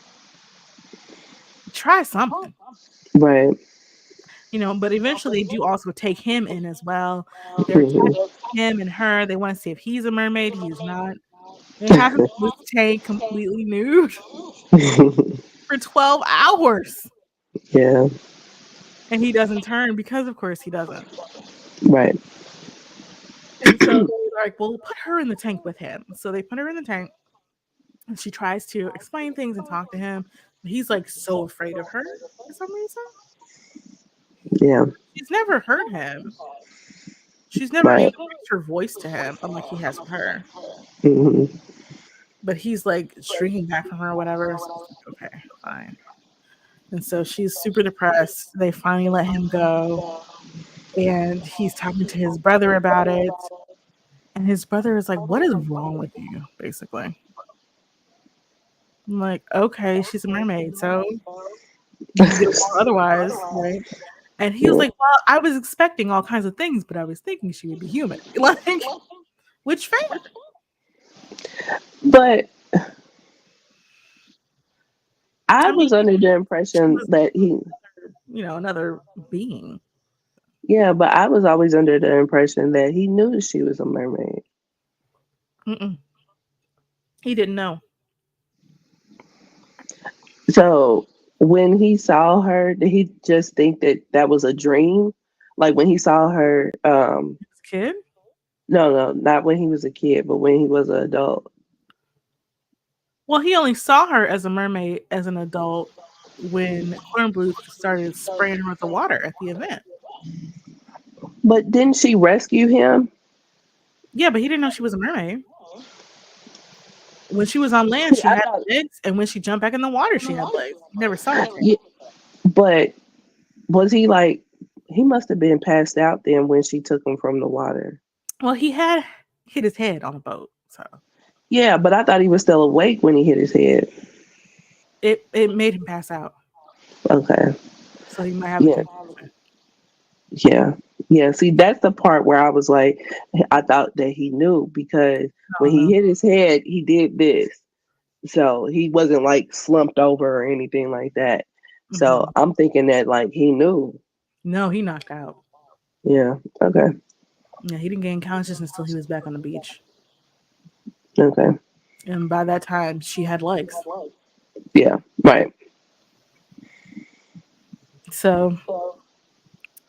Try something. Right. But eventually they do also take him in as well. They're Hmm. talking to him and her. They want to see if he's a mermaid. He's not. They have him in this tank completely nude for 12 hours. Yeah. And he doesn't turn because, of course, he doesn't. Right. And so they're like, well, put her in the tank with him. So they put her in the tank. And she tries to explain things and talk to him. But he's like so afraid of her for some reason. Yeah. She's never heard him. She's never even Right. raised her voice to him, unlike he has with her. Hmm. But he's like shrinking back from her or whatever. So it's like, okay, fine. And so she's super depressed. They finally let him go. And he's talking to his brother about it. And his brother is like, what is wrong with you? Basically. I'm like, okay, she's a mermaid. So you can get along otherwise, right? And he was Yeah. like, well, I was expecting all kinds of things, but I was thinking she would be human. Like, which fair. But I I mean, was under the she impression was that he, another being. yeah, but I was always under the impression that he knew she was a mermaid. Mm-mm. He didn't know. So when he saw her, did he just think that that was a dream? Like when he saw her, This kid? no, no, not when he was a kid, but when he was an adult. Well, he only saw her as a mermaid as an adult when Cornblue started spraying her with the water at the event. But didn't she rescue him? Yeah, but he didn't know she was a mermaid. When she was on land, See, she I had thought, legs, and when she jumped back in the water, she had legs. You never saw her tail. yeah, but was he like, he must have been passed out then when she took him from the water. Well, he had hit his head on a boat, so Yeah, but I thought he was still awake when he hit his head. it made him pass out. Okay. So he might have a Yeah. concussion. Yeah. Yeah. See, that's the part where I was like, I thought that he knew because No, when he no. hit his head, he did this. So he wasn't like slumped over or anything like that. So Mhm. I'm thinking that like he knew. No, he knocked out. Yeah. Okay. Yeah, he didn't gain consciousness until he was back on the beach. Okay. And by that time, she had legs. Yeah. Right. So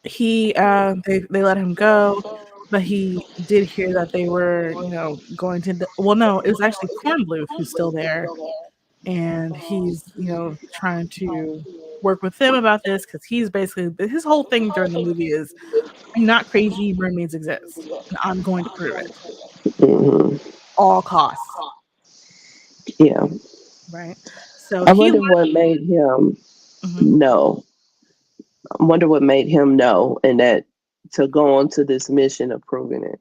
they let him go, but he did hear that they were, going to well, no, it was actually Cornblue who's still there, and he's, trying to work with them about this because he's basically his whole thing during the movie is, I'm not crazy, mermaids exist, and I'm going to prove it. Hmm. All costs, Yeah. right? So I he wonder what made him mhm. know. I wonder what made him know and that to go on to this mission of proving it.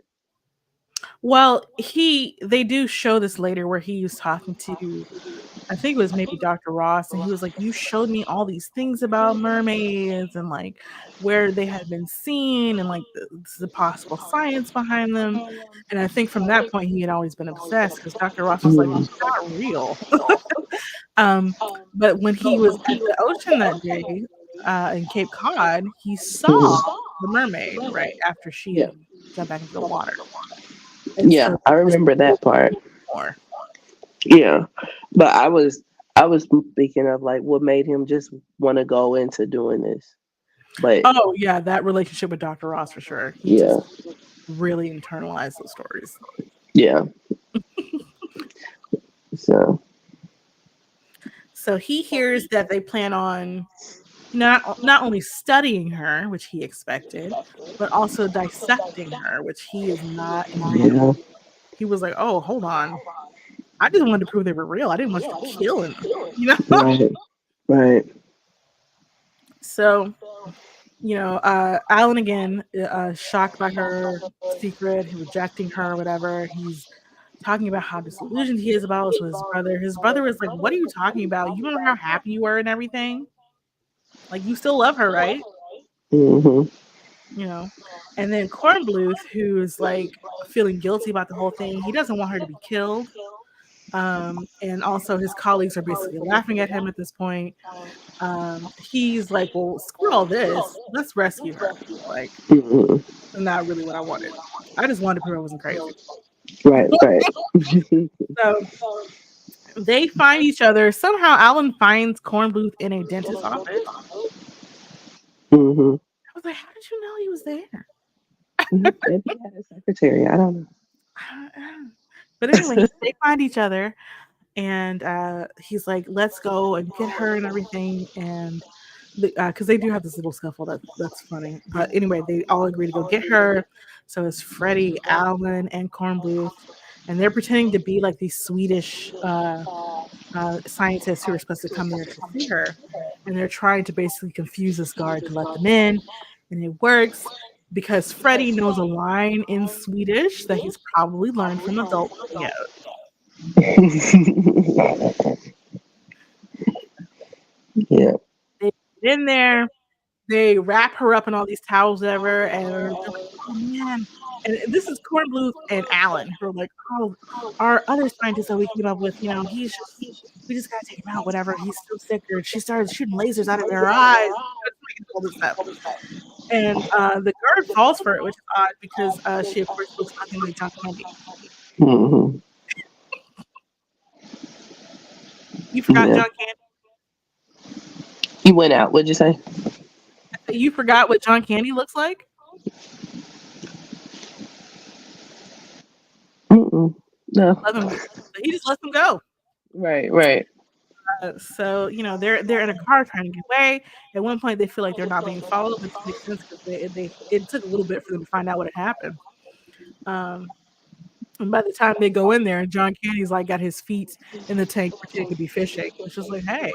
Well, they do show this later where he was talking to, I think it was maybe Dr. Ross, and he was like, "You showed me all these things about mermaids and like where they had been seen and like the possible science behind them." And I think from that point he had always been obsessed because Dr. Ross was like, Mm. "Not real." um, but when he was at the ocean that day in Cape Cod, he saw Mhm. the mermaid right after she Yeah. had jumped back into the water, and so Yeah, I just remember that part. more. Yeah. But I was thinking of like what made him just want to go into doing this. But Oh yeah, that relationship with Dr. Ross for sure. He yeah. just really internalized those stories. Yeah. So So he hears that they plan on not only studying her, which he expected, but also dissecting her, which he is not into. Yeah. He was like, "Oh, hold on. I just wanted to prove they were real. I didn't want you to kill him." You know? Right. Right. So, Alan again, shocked by her secret, rejecting her, whatever. He's talking about how disillusioned he is about us with his brother. His brother was like, "What are you talking about? You remember how happy you were and everything? Like, you still love her, right?" Mm-hmm. You know? And then Cornbluth, who's like feeling guilty about the whole thing, he doesn't want her to be killed. And also his colleagues are basically laughing at him at this point. He's like, well, screw all this. Let's rescue her. Like, Mm-hmm. not really what I wanted. I just wanted to prove I wasn't crazy. Right. Right. So they find each other. Somehow Alan finds Cornbluth in a dentist's office. Mm-hmm. I was like, how did you know he was there? Maybe he had a secretary. I don't But anyway, they find each other, and he's like, let's go and get her and everything. And because they do have this little scuffle that's funny. But anyway, they all agree to go get her. So it's Freddie, Alan, and Cornbluth, and they're pretending to be like these Swedish scientists who are supposed to come there to see her, and they're trying to basically confuse this guard to let them in, and it works because Freddie knows a line in Swedish that he's probably learned from adult videos. know. Yeah. They get in there, they wrap her up in all these towels, ever, and they're like, "Oh man!" And this is Cornbluth and Alan who are like, "Oh, our other scientist that we came up with, he's just we just gotta take him out, whatever. He's so sick." Or she started shooting lasers out of her eyes, all this stuff. And the guard falls for it, which is odd because she, of course, looks nothing like John Candy. Mm-hmm. You forgot Yeah. John Candy? You went out. What'd you say? You forgot what John Candy looks like? Mm-mm. No. Let him go. He just lets them go. Right. Right. So they're in a car trying to get away. At one point, they feel like they're not being followed, which makes sense because it took a little bit for them to find out what had happened. Um, and by the time they go in there, John Candy's like got his feet in the tank pretending to be fishing, which is like, hey,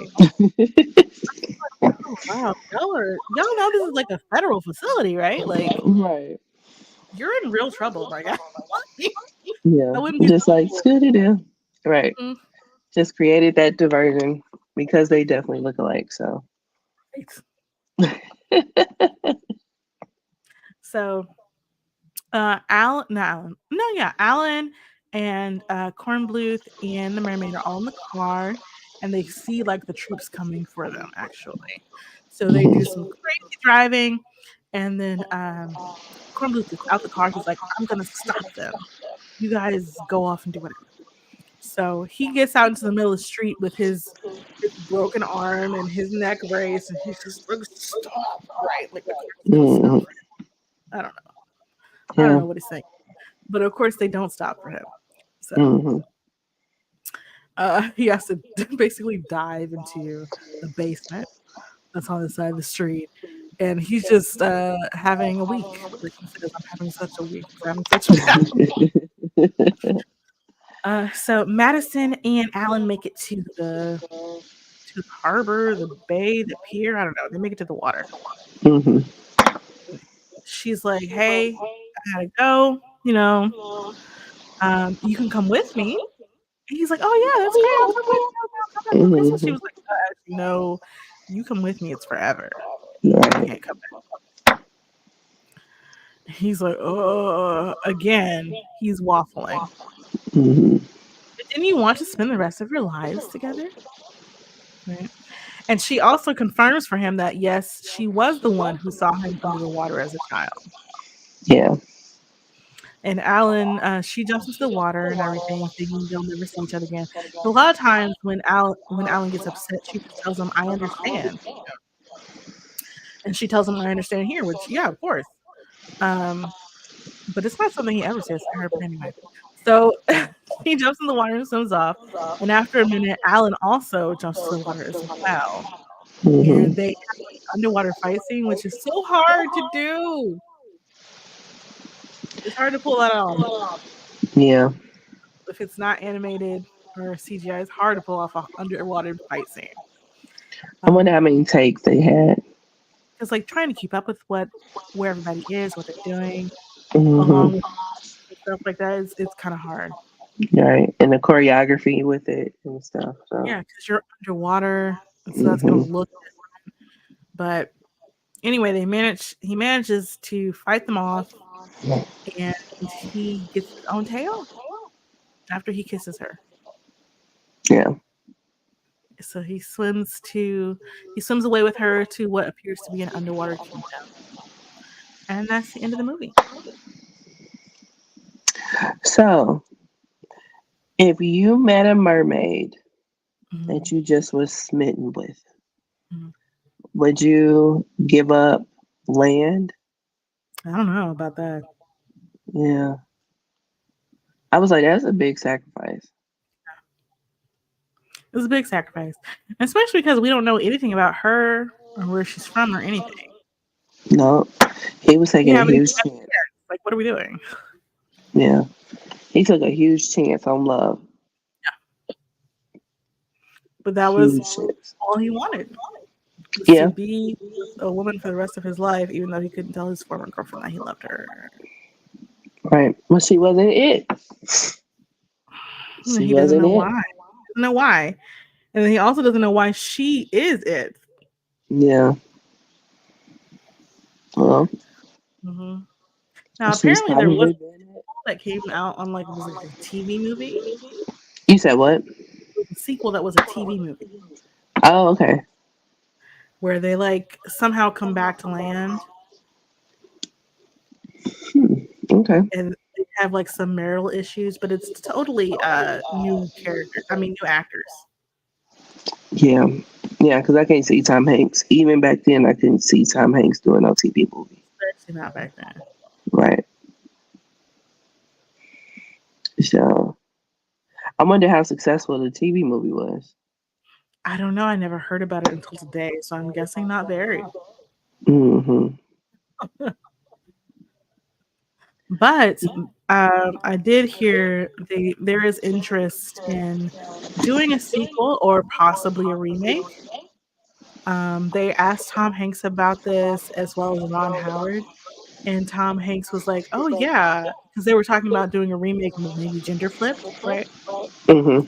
oh wow, y'all know this is like a federal facility, right? Like Right. you're in real trouble, my guy. Yeah. I wouldn't be Just like Scooty Doo. Right. mm, Just created that diversion because they definitely look alike. So. thanks. So Alan and Cornbluth and the mermaid are all in the car, and they see like the troops coming for them actually. So they do some Mm-hmm. crazy driving, and then Cornbluth gets out the car. He's like, "I'm gonna stop them. You guys go off and do whatever." So he gets out into the middle of the street with his broken arm and his neck brace, and he's just like, "Stop!" Right, like the car's gonna stop Mm-hmm. for him. I don't know. I don't Yeah. know what he's saying. But of course, they don't stop for him. So Mm-hmm. he has to basically dive into the basement that's on the side of the street. And he's just having a week. Like he says, I'm having such a week. I'm having such a bad so Madison and Alan make it to the harbor, the bay, the pier. I don't know. They make it to the water. Mm-hmm. She's like, "Hey, I gotta go. You can come with me." And he's like, "Oh yeah, that's great. I'll come with you. I'll come back for Christmas." She Mm-hmm. was like, "No, you come with me. It's forever. You Right. can't come back." He's like, "Oh," again. He's waffling. Mm-hmm. But didn't you want to spend the rest of your lives together? Right. And she also confirms for him that yes, she was the one who saw him under the water as a child. Yeah. And Alan, she jumps into the water and everything, thinking they'll never see each other again. But a lot of times when Alan gets upset, she just tells him, "I understand," and she tells him, "I understand here," which yeah, of course. Um, but it's not something he ever says to her. But anyway, so he jumps in the water and swims off. And after a minute, Alan also jumps to the water as well, and Mm-hmm. they underwater fight scene, which is so hard to do. It's hard to pull that off. Yeah. If it's not animated or CGI, it's hard to pull off an underwater fight scene. I wonder how many takes they had. Because like trying to keep up with where everybody is, what they're doing, along Hmm. with stuff like that, it's kind of hard. Right. And the choreography with it and stuff. So. Yeah, because you're underwater, and so that's gonna Hmm. look. But anyway, he manages to fight them off, and he gets his own tail after he kisses her. Yeah. So he swims away with her to what appears to be an underwater kingdom, and that's the end of the movie. So, if you met a mermaid Mhm, that you just was smitten with, mhm. would you give up land? I don't know about that. Yeah. I was like, that's a big sacrifice. It was a big sacrifice, especially because we don't know anything about her or where she's from or anything. No, he was We taking a haven't even huge met chance. her. Like, what are we doing? Yeah. He took a huge chance on love. But that was Huge chance. all he wanted, was to Yeah. be with a woman for the rest of his life, even though he couldn't tell his former girlfriend that he loved her. Right. Well, she wasn't it. And She he doesn't wasn't know it. why. He doesn't know why. And then he also doesn't know why she is it. Yeah. Well, Hmm. Now, she's apparently, there was probably a been it. sequel that came out on like it was like a TV movie. You said what? It was a sequel that was a TV movie Oh, okay. where they like somehow come back to land Hmm. Okay. and they have like some marital issues, but it's totally new character. I mean, new actors. Yeah. Yeah, because I can't see Tom Hanks. Even back then, I couldn't see Tom Hanks doing no TV movie. Especially not back then. Right. So I wonder how successful the TV movie was. I don't know. I never heard about it until today, so I'm guessing not very. Hmm. But I did hear there is interest in doing a sequel or possibly a remake. They asked Tom Hanks about this as well as Ron Howard, and Tom Hanks was like, "Oh yeah," because they were talking about doing a remake, maybe gender flipped, right? Hmm.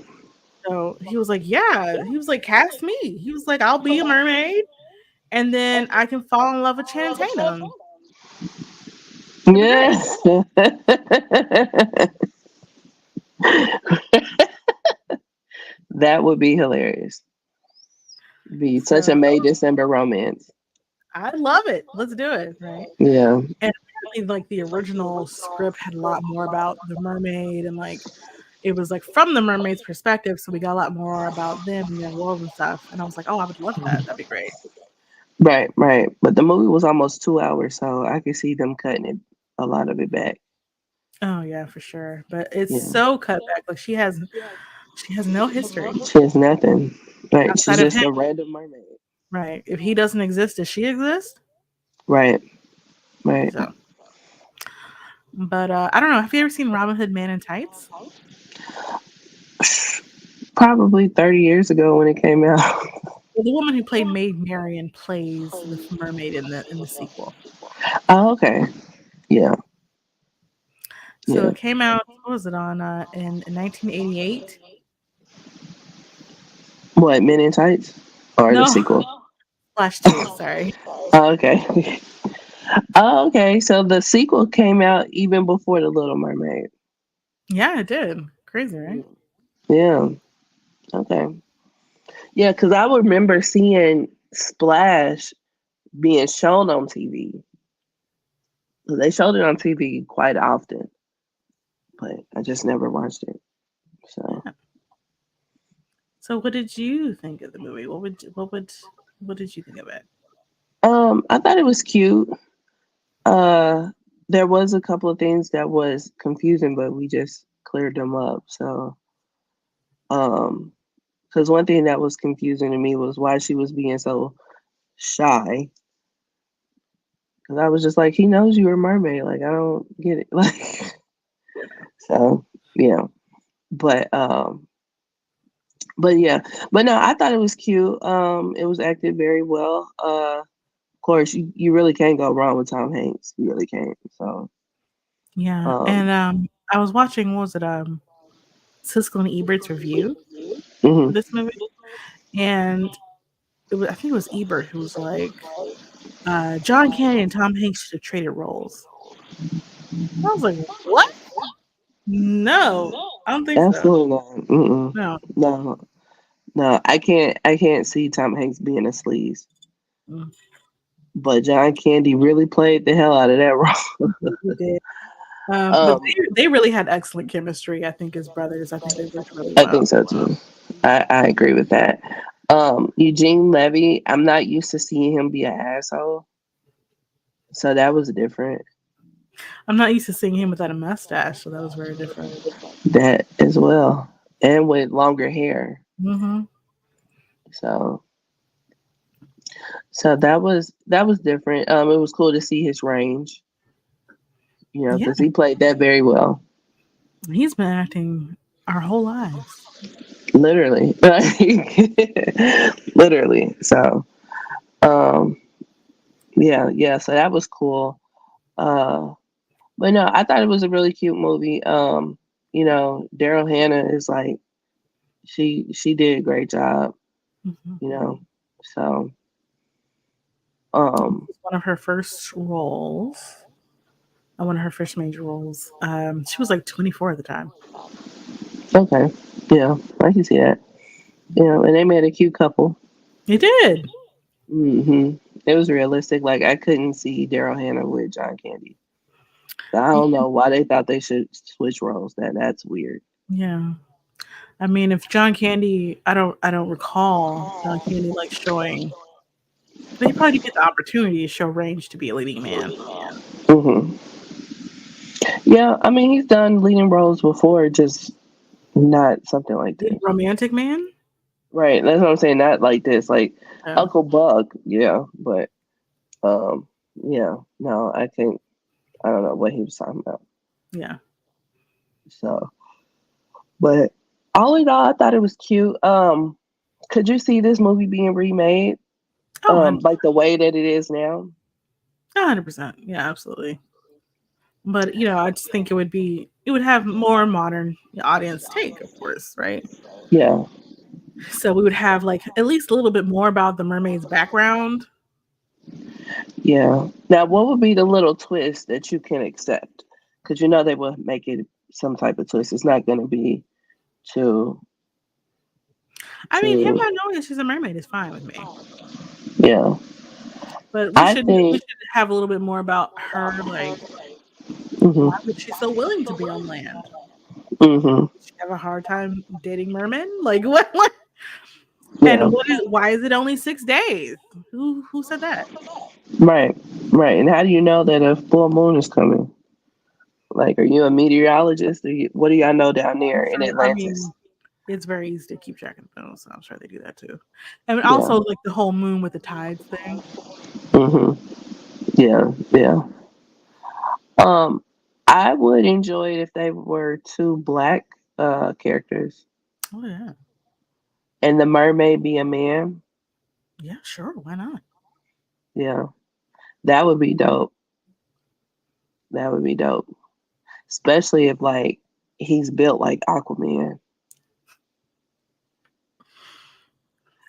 So he was like, "Yeah," he was like, "Cast me." He was like, "I'll be a mermaid, and then I can fall in love with Channing Tatum. It'd be great." Yes. That would be hilarious. Be such a So May December romance. I love it. Let's do it, right? Yeah. And apparently, like the original script had a lot more about the mermaid and like it was like from the mermaid's perspective, so we got a lot more about them and their world and stuff. And I was like, oh, I would love that. That'd be great. Right, right. But the movie was almost 2 hours, so I could see them cutting it a lot of it back. Oh yeah, for sure. But it's Yeah. so cut back. Like she has no history She has nothing. Right. She's outside of just him. a random mermaid. Right. If he doesn't exist, does she exist? Right. Right. So, but I don't know. Have you ever seen Robin Hood Man in Tights? Probably 30 years ago when it came out. Well, the woman who played Maid Marian plays the mermaid in the sequel. Oh, okay. Yeah. So Yeah. it came out. What was it on? In 1988. What, Men in Tights? Or the No, sequel? Flash 2. Sorry. Oh, okay. Oh, okay. So the sequel came out even before The Little Mermaid. Yeah, it did. Crazy, right? Yeah. Okay. Yeah, because I remember seeing Splash being shown on TV. They showed it on TV quite often, but I just never watched it. So, Yeah. So, what did you think of the movie? What did you think of it? I thought it was cute. Uh, there was a couple of things that was confusing, but we just cleared them up. So, um, because one thing that was confusing to me was why she was being so shy. Because I was just like, he knows you're a mermaid. Like, I don't get it. Like, You know. so, yeah. But, but yeah. But no, I thought it was cute. It was acted very well. Of course, you really can't go wrong with Tom Hanks. You really can't. So, Yeah, um, and I was watching, what was it, Siskel and Ebert's review mhm. for this movie, and I think it was Ebert who was like, John Candy and Tom Hanks should have traded roles. I was like, what? No, I don't think so. Absolutely not. Mm-mm. No. No, no, I can't see Tom Hanks being a sleaze. Mm. But John Candy really played the hell out of that role. He did. But um, they really had excellent chemistry. I think as brothers, I think they worked really I well. think so too. I agree with that. Eugene Levy, I'm not used to seeing him be an asshole, so that was different. I'm not used to seeing him without a mustache, so that was very different. That as well, and with longer hair. Mm-hmm. So, so that was different. It was cool to see his range, Yeah, because he played that very well. he's been acting our whole lives. Literally, literally. So, um, yeah, yeah. So that was cool. Uh, but no, I thought it was a really cute movie. Daryl Hannah is like she did a great job. Mm-hmm. You know, so um, One of her first roles, one of her first major roles. She was like 24 at the time. okay, yeah, I can see that. And they made a cute couple. They did. It was realistic. Like I couldn't see Daryl Hannah with John Candy. I don't know why they thought they should switch roles. That's weird. Yeah. I mean, if John Candy, I don't recall John Candy like showing. But he probably did get the opportunity to show range to be a leading man. hmm Yeah, I mean he's done leading roles before, just not something like Lead this. romantic man. Right, that's what I'm saying. Not like this, like Oh, Uncle Buck. Yeah, but yeah, no, I think I don't know what he was talking about. yeah. So, but all in all, I thought it was cute. Could you see this movie being remade? Oh, 100%. Like the way that it is now? 100%. Yeah, absolutely. But I just think it would have more modern audience take, of course, right? Yeah, So we would have like at least a little bit more about the mermaid's background. yeah. Now, what would be the little twist that you can accept? Because they will make it some type of twist. It's not going to be too, I mean, him too. not knowing that she's a mermaid is fine with me. Yeah, But we I should we think. should have a little bit more about her, like hmm why was she so willing to be on land? hmm Did she have a hard time dating mermen? Like what? Yeah, And why is it only 6 days? Who said that? right, right. And how do you know that a full moon is coming? Like, are you a meteorologist? What do y'all know down there in I Atlantis? mean, it's very easy to keep track of those, so I'm sure they do that too. And Yeah. also like the whole moon with the tides thing. hmm Yeah, yeah. Um, I would enjoy it if they were two black characters Oh yeah. and the mermaid be a man. Yeah, sure. Why not? Yeah, that would be dope. That would be dope. Especially if like he's built like Aquaman.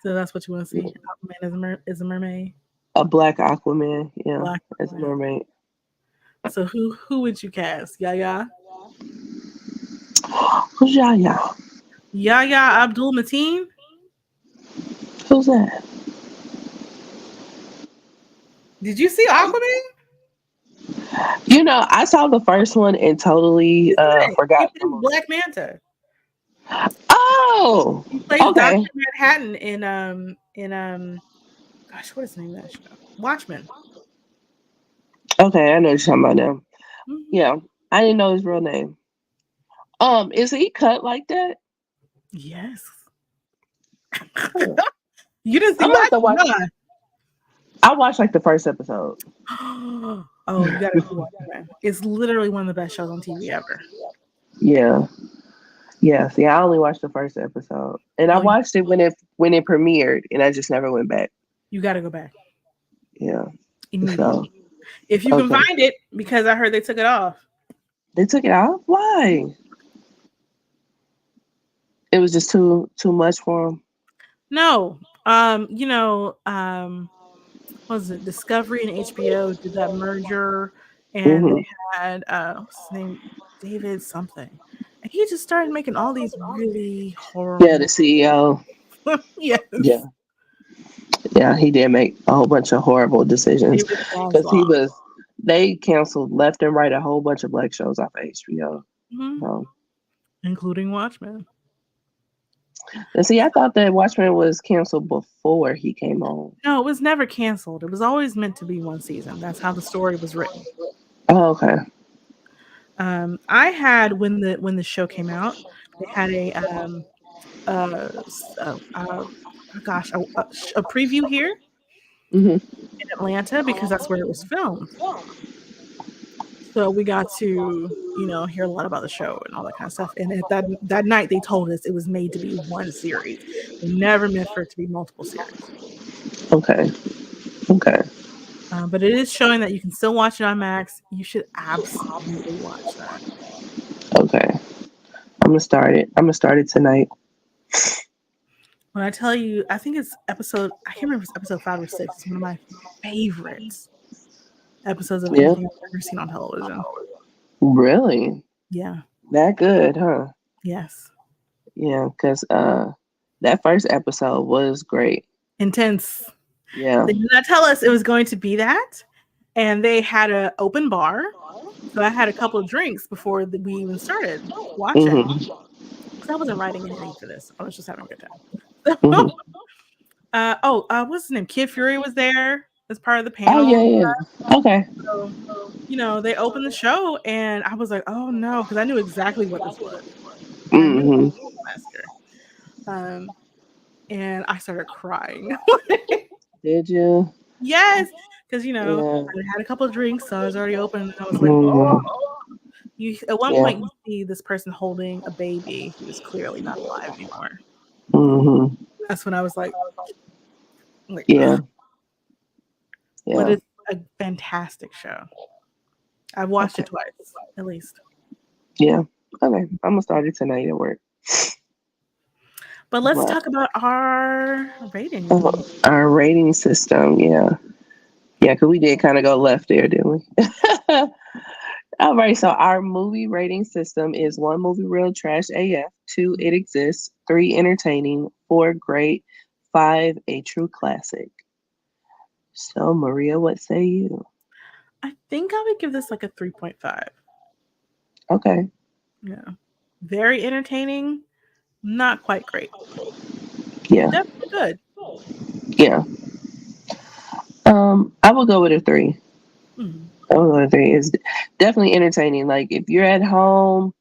So that's what you want to see. Aquaman is a mermaid. A black Aquaman, yeah, Black as a Aquaman. mermaid. So who would you cast? Yaya? Who's Yaya? Yaya Abdul Mateen? Who's that? Did you see Aquaman? I saw the first one and totally He's in it. He forgot the plays movie. Black Manta. Oh, He plays okay. Doctor Manhattan in gosh, what is the name of that show? Watchmen. Okay, I know what you're talking about now. Mhm. Yeah, I didn't know his real name. Is he cut like that? Yes. Huh. You didn't see I'm gonna have to Watchmen, watch. huh? I watched like the first episode. Oh, you gotta see Watchmen. It's literally one of the best shows on TV ever. Yeah. Yeah. See, I only watched the first episode. And I Oh, watched it when it premiered and I just never went back. you gotta go back Yeah. So immediately if you can okay. find it, because I heard they took it off. They took it out? Why? It was just too much for them. No, what was it? Discovery and HBO did that merger, and Hmm. they had what's his name, David something, and he just started making all these really Yeah, the horrible. CEO. Yes, Yeah. Yeah, he did make a whole bunch of horrible decisions David because Zaslav, they canceled left and right a whole bunch of black shows off of HBO. hmm So, including Watchmen. and see, I thought that Watchmen was canceled before he came on. No, it was never canceled. It was always meant to be one season. That's how the story was written. Oh, okay. I had when the show came out, they had oh gosh, a preview here Hmm. in Atlanta because that's where it was filmed. So we got to, hear a lot about the show and all that kind of stuff. And at that night, they told us it was made to be one series. They never meant for it to be multiple series. Okay. Okay. But it is showing that you can still watch it on Max. You should absolutely watch that. Okay. I'm gonna start it. I'm gonna start it tonight. When I tell you, I think it's I can't remember if it's episode 5 or 6. It's one of my favorites episodes of Yeah. anything I've ever seen on television. Really? Yeah. That good, huh? Yes. Yeah, because that first episode was great. Intense. Yeah. They did not tell us it was going to be that. And they had an open bar. So I had a couple of drinks before we even started watching. Hmm. Because I wasn't writing anything for this. I was just having a good time. Hmm. What's his name? Kid Fury was there as part of the Oh panel. yeah, yeah. Okay. So, they opened the show and I was like, oh no, because I knew exactly what this was. I knew it Hmm. was a massacre. Um, and I started crying. Did you? Yes, because Yeah. I had a couple of drinks, so I was already open, and I was like, Hmm. oh. You at one Yeah. point you see this person holding a baby who is clearly not alive anymore. Hmm. That's when I was like, Yeah. ugh. But Yeah. it's a fantastic show. I've watched Okay. it twice at least. Yeah. Okay. I'm gonna start it tonight at work. But let's But talk about our rating. our rating system, yeah. Yeah, because we did kind of go left there, didn't we? All right, so our movie rating system is one, movie real trash AF, two, it exists, three, entertaining, four, great, five, a true classic. So, Maria, what say you? I think I would give this like a 3.5. Okay. Yeah. Very entertaining, not quite great, but Yeah. definitely good. Yeah. I will go with a three. Mhm. I will go with a three. It's definitely entertaining. Like if you're at home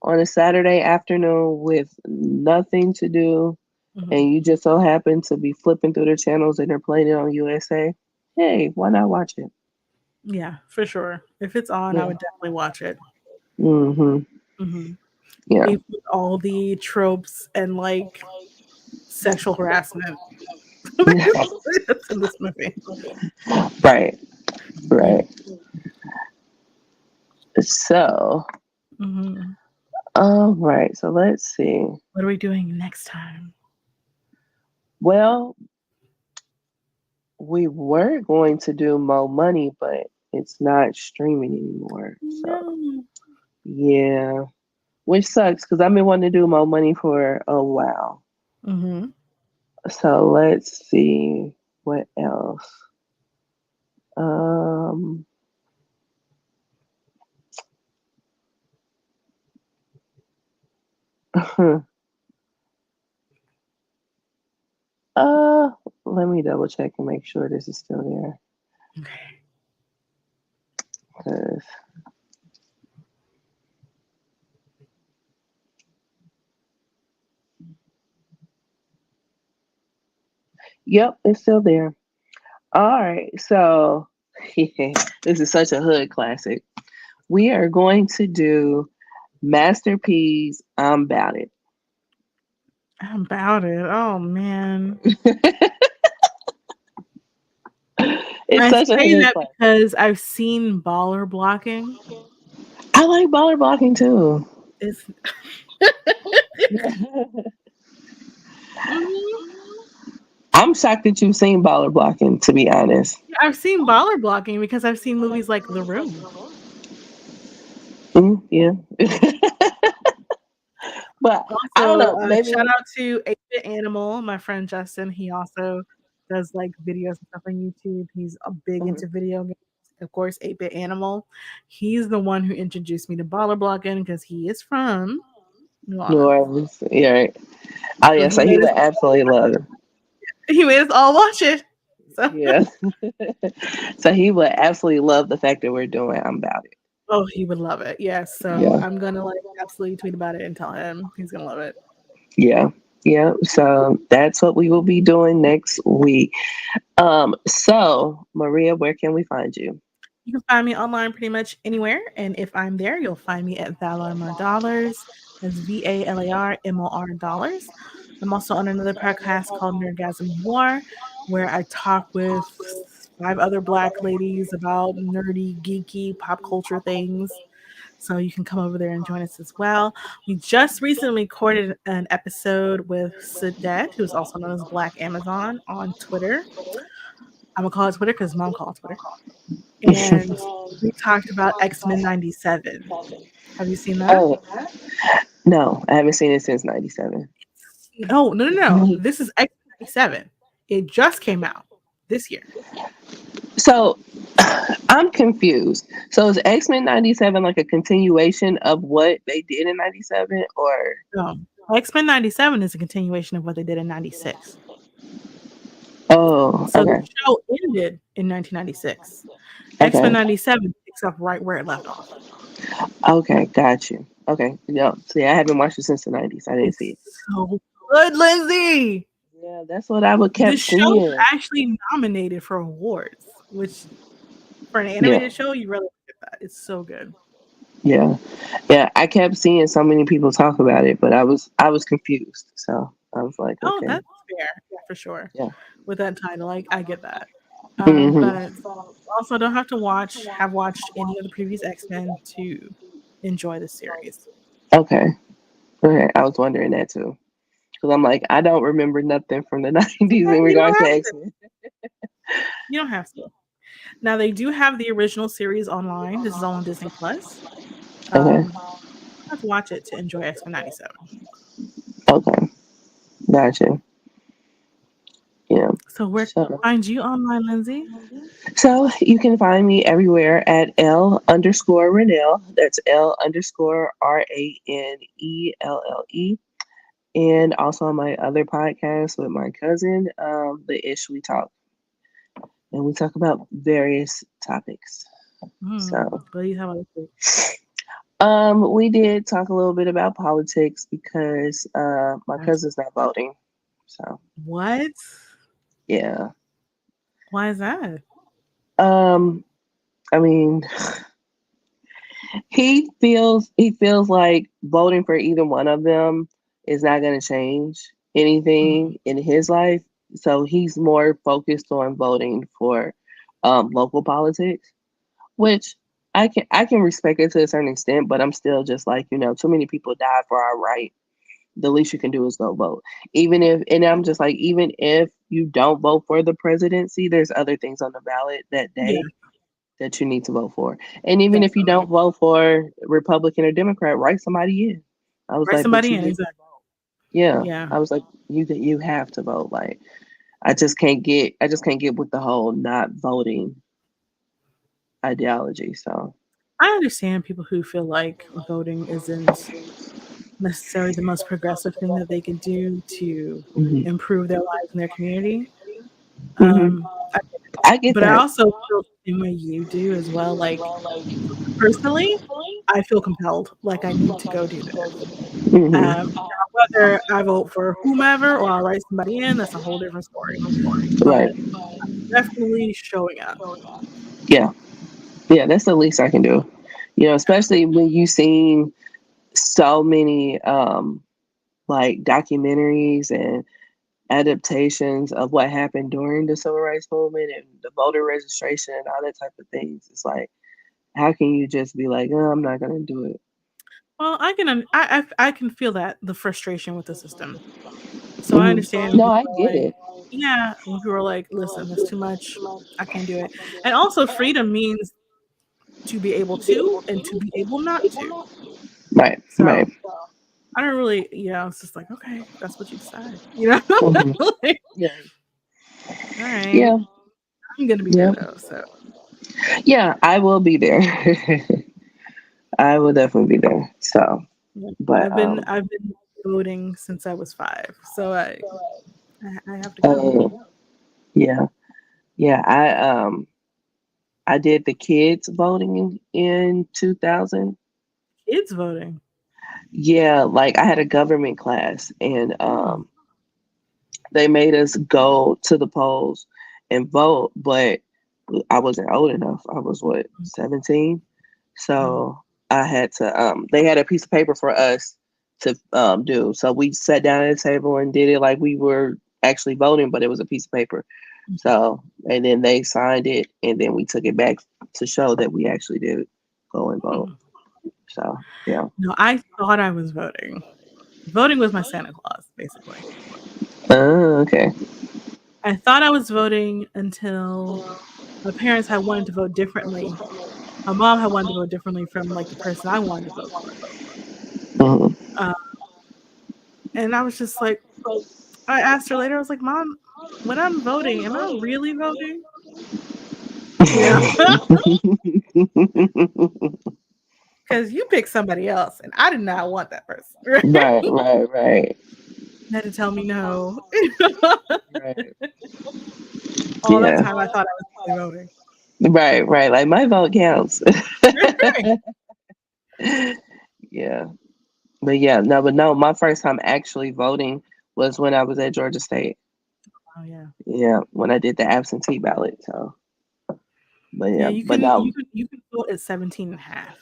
on a Saturday afternoon with nothing to do, Mhm. and you just so happen to be flipping through the channels and they're playing it on USA, hey, why not watch it? Yeah, for sure. If it's on, I Yeah. would definitely watch it. Hmm. Mhm. Yeah. Even with all the tropes and sexual harassment that's in this movie. Right. Yeah. Right. So, Mhm. all right. So let's see. What are we doing next time? Well, we were going to do Mo Money, but it's not streaming anymore. So, No. yeah. Which sucks because I've been wanting to do Mo Money for a while. Mhm. So let's see what else. Um, uh, let me double check and make sure this is still there. Okay. 'Cause- yep, it's still there. All right. So this is such a hood classic. We are going to do Master P's I'm About It. About it. Oh man. It's I such a say hood that classic. because I've seen baller blocking. I like baller blocking too. It's Mhm. I'm shocked that you've seen baller blocking, to be honest. Yeah, I've seen baller blocking because I've seen movies like The Room. Yeah. But I don't Also, know. Maybe. shout out to 8-Bit Animal, my friend Justin. He also does like videos and stuff on YouTube. He's a big Mhm. into video games. Of course, 8-Bit Animal. He's the one who introduced me to baller blocking because he is from New New Orleans. Orleans. Yeah. Right. Oh So yeah. So he would absolutely love it. he made us all watch it. So Yeah. So he would absolutely love the fact that we're doing I'm About It. oh, he would love it. Yes. So Yeah. I'm gonna like absolutely tweet about it and tell him he's gonna love it. Yeah. Yeah. So that's what we will be doing next week. So Maria, where can we find you? You can find me online pretty much anywhere, and if I'm there, you'll find me at Valarmor Dollars. That's VALARMOR Dollars. I'm also on another podcast called Nerdgasm War, where I talk with 5 other Black ladies about nerdy, geeky pop culture things. So you can come over there and join us as well. We just recently recorded an episode with Sadet, who's also known as Black Amazon on Twitter. I'm gonna call it Twitter because mom called Twitter, and we talked about X-Men 97. Have you seen that? Oh no, I haven't seen it since '97. No, no, no, no. This is X-Men 97. It just came out this year. So I'm confused. So is X-Men '97 like a continuation of what they did in '97, or? No. X-Men 97 is a continuation of what they did in 96. Oh, So the okay, show ended in 1996. X-Men okay, 97 picks up right where it left off. okay, got you. Okay, no, see, I haven't watched it since the '90s. I didn't see It's it. so good, Lindsay. Yeah, that's what I would The kept show's seeing. actually nominated for awards, which for an Yeah, animated show, you really get that. It's so good. yeah, yeah. I kept seeing so many people talk about it, but I was confused. So I was like, Oh, okay, that's fair. Yeah, for sure. yeah. With that title, I get that. Hmm. But also don't have to have watched any of the previous X-Men to enjoy the series. Okay, okay. I was wondering that too. Because I'm like, I don't remember nothing from the It's '90s okay. in You regards don't to have X to. Men. You don't have to. Now they do have the original series online. This is all on Disney Plus. Okay, You have to watch it to enjoy X-Men 97. okay, gotcha. Yeah. So where can So, I find you online, Lindsay? so you can find me everywhere at L_Renelle. That's L_RANELLE. And also on my other podcast with my cousin, the Ish We Talk. And we talk about various topics. So, What do you have on this week? we did talk a little bit about politics because my cousin's not voting. So, What? yeah. Why is that? Um, I mean, he feels like voting for either one of them is not going to change Mhm. anything in his life. So he's more focused on voting for local politics, which I can respect it to a certain extent, but I'm still just like, too many people died for our right. The least you can do is go vote. Even if, and I'm just like, even if you don't vote for the presidency, there's other things on the ballot that Yeah, day that you need to vote for. And even if you definitely. don't vote for Republican or Democrat, write somebody in. I was Write like, but somebody you in, need, exactly. yeah. Yeah. I was like, you have to vote. Like, I just can't get with the whole not voting ideology. So, I understand people who feel like voting isn't necessarily the most progressive thing that they could do to hmm improve their lives and their community. hmm Um, I get it. I get But I that. also feel the same way you do as well. Like personally, I feel compelled. Like I need to go do this. Hmm. Now, whether I vote for whomever or I write somebody in, that's a whole different story. But Right. definitely showing up. Yeah. Yeah, that's the least I can do. Especially when you've seen so many like documentaries and adaptations of what happened during the civil rights movement and the voter registration and all that type of things. It's like, how can you just be like, oh, I'm not gonna do it? Well, I can feel that the frustration with the system. So I Hmm. understand when No, people I are get like, it. yeah, when people are like, listen, that's too much. I can't do it. And also, freedom means to be able to and to be able not to. Right, So right. I don't really, it's just like, okay, that's what you decide. Hmm. Like, Yeah, all right, yeah, I'm gonna be there yeah, though. So yeah. I will be there. I will definitely be there. So, yeah. but I've been voting since I was 5, so I have to go. uh, yeah, yeah. I did the kids voting in 2000. Kids voting. Yeah, like I had a government class, and Oh, they made us go to the polls and vote, but I wasn't old enough. I was what, 17? mm, So I had to they had a piece of paper for us to do. So we sat down at a table and did it like we were actually voting, but it was a piece of paper. So and then they signed it and then we took it back to show that we actually did go and vote. mm. So yeah. No, I thought I was voting. Voting was my Santa Claus, basically. Oh, okay. I thought I was voting until my parents had wanted to vote differently. My mom had wanted to vote differently from like the person I wanted to vote for. Mhm. Uh, and I was just like, I asked her later, I was like, Mom, when I'm voting, am I really voting? You know, because you picked somebody else and I did not want that person. Right, right, right. You had to tell me no. Right. All that Yeah. time I thought I was really voting. Right, right. Like my vote counts. Right. Yeah. But yeah, no, but no, my first time actually voting was when I was at Georgia State. Oh yeah. Yeah, when I did the absentee ballot. So, but Yeah, yeah, you but can no. you can vote at 17 and a half.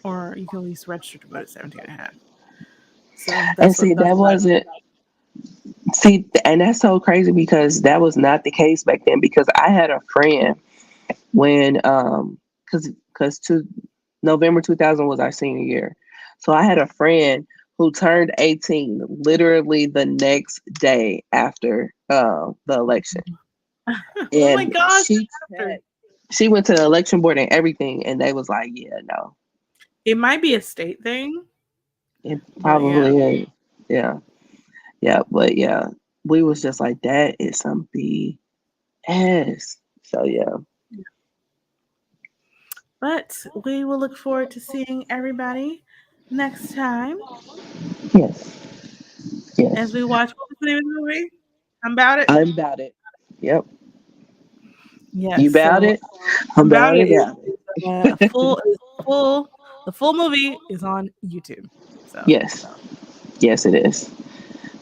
Or you can at least register to vote at 17 and a half. So And see, that's that what I wasn't, see, and that's so crazy because that was not the case back then. Because I had a friend when, because to November 2000 was our senior year. So I had a friend who turned 18 literally the next day after the election. Oh my And gosh, after. she went to the election board and everything, and they was like, "Yeah, no, It might be a state thing, it but yeah. probably is." Yeah, yeah, but yeah, we was just like, "That is some BS." So yeah, But we will look forward to seeing everybody next time yes, as yes, we watch what was the name of the movie? I'm about it. I'm about it. Yep, you Yes, about so it. I'm I'm about about it it. is, About is it. full the full movie is on YouTube. So Yes, yes, it is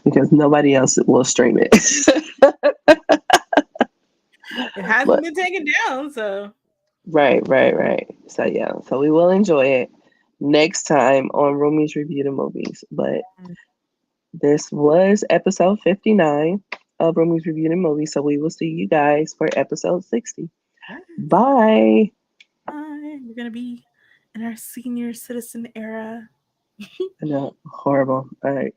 because nobody else will stream it. it hasn't But been taken down, so right, right, right. So yeah, so we will enjoy it next time on Roomies Review the Movies. But this was episode 59 of Roomies Review the Movies. So we will see you guys for episode 60. yes. Bye. Bye. We're gonna be in our senior citizen era. I know, horrible. All right.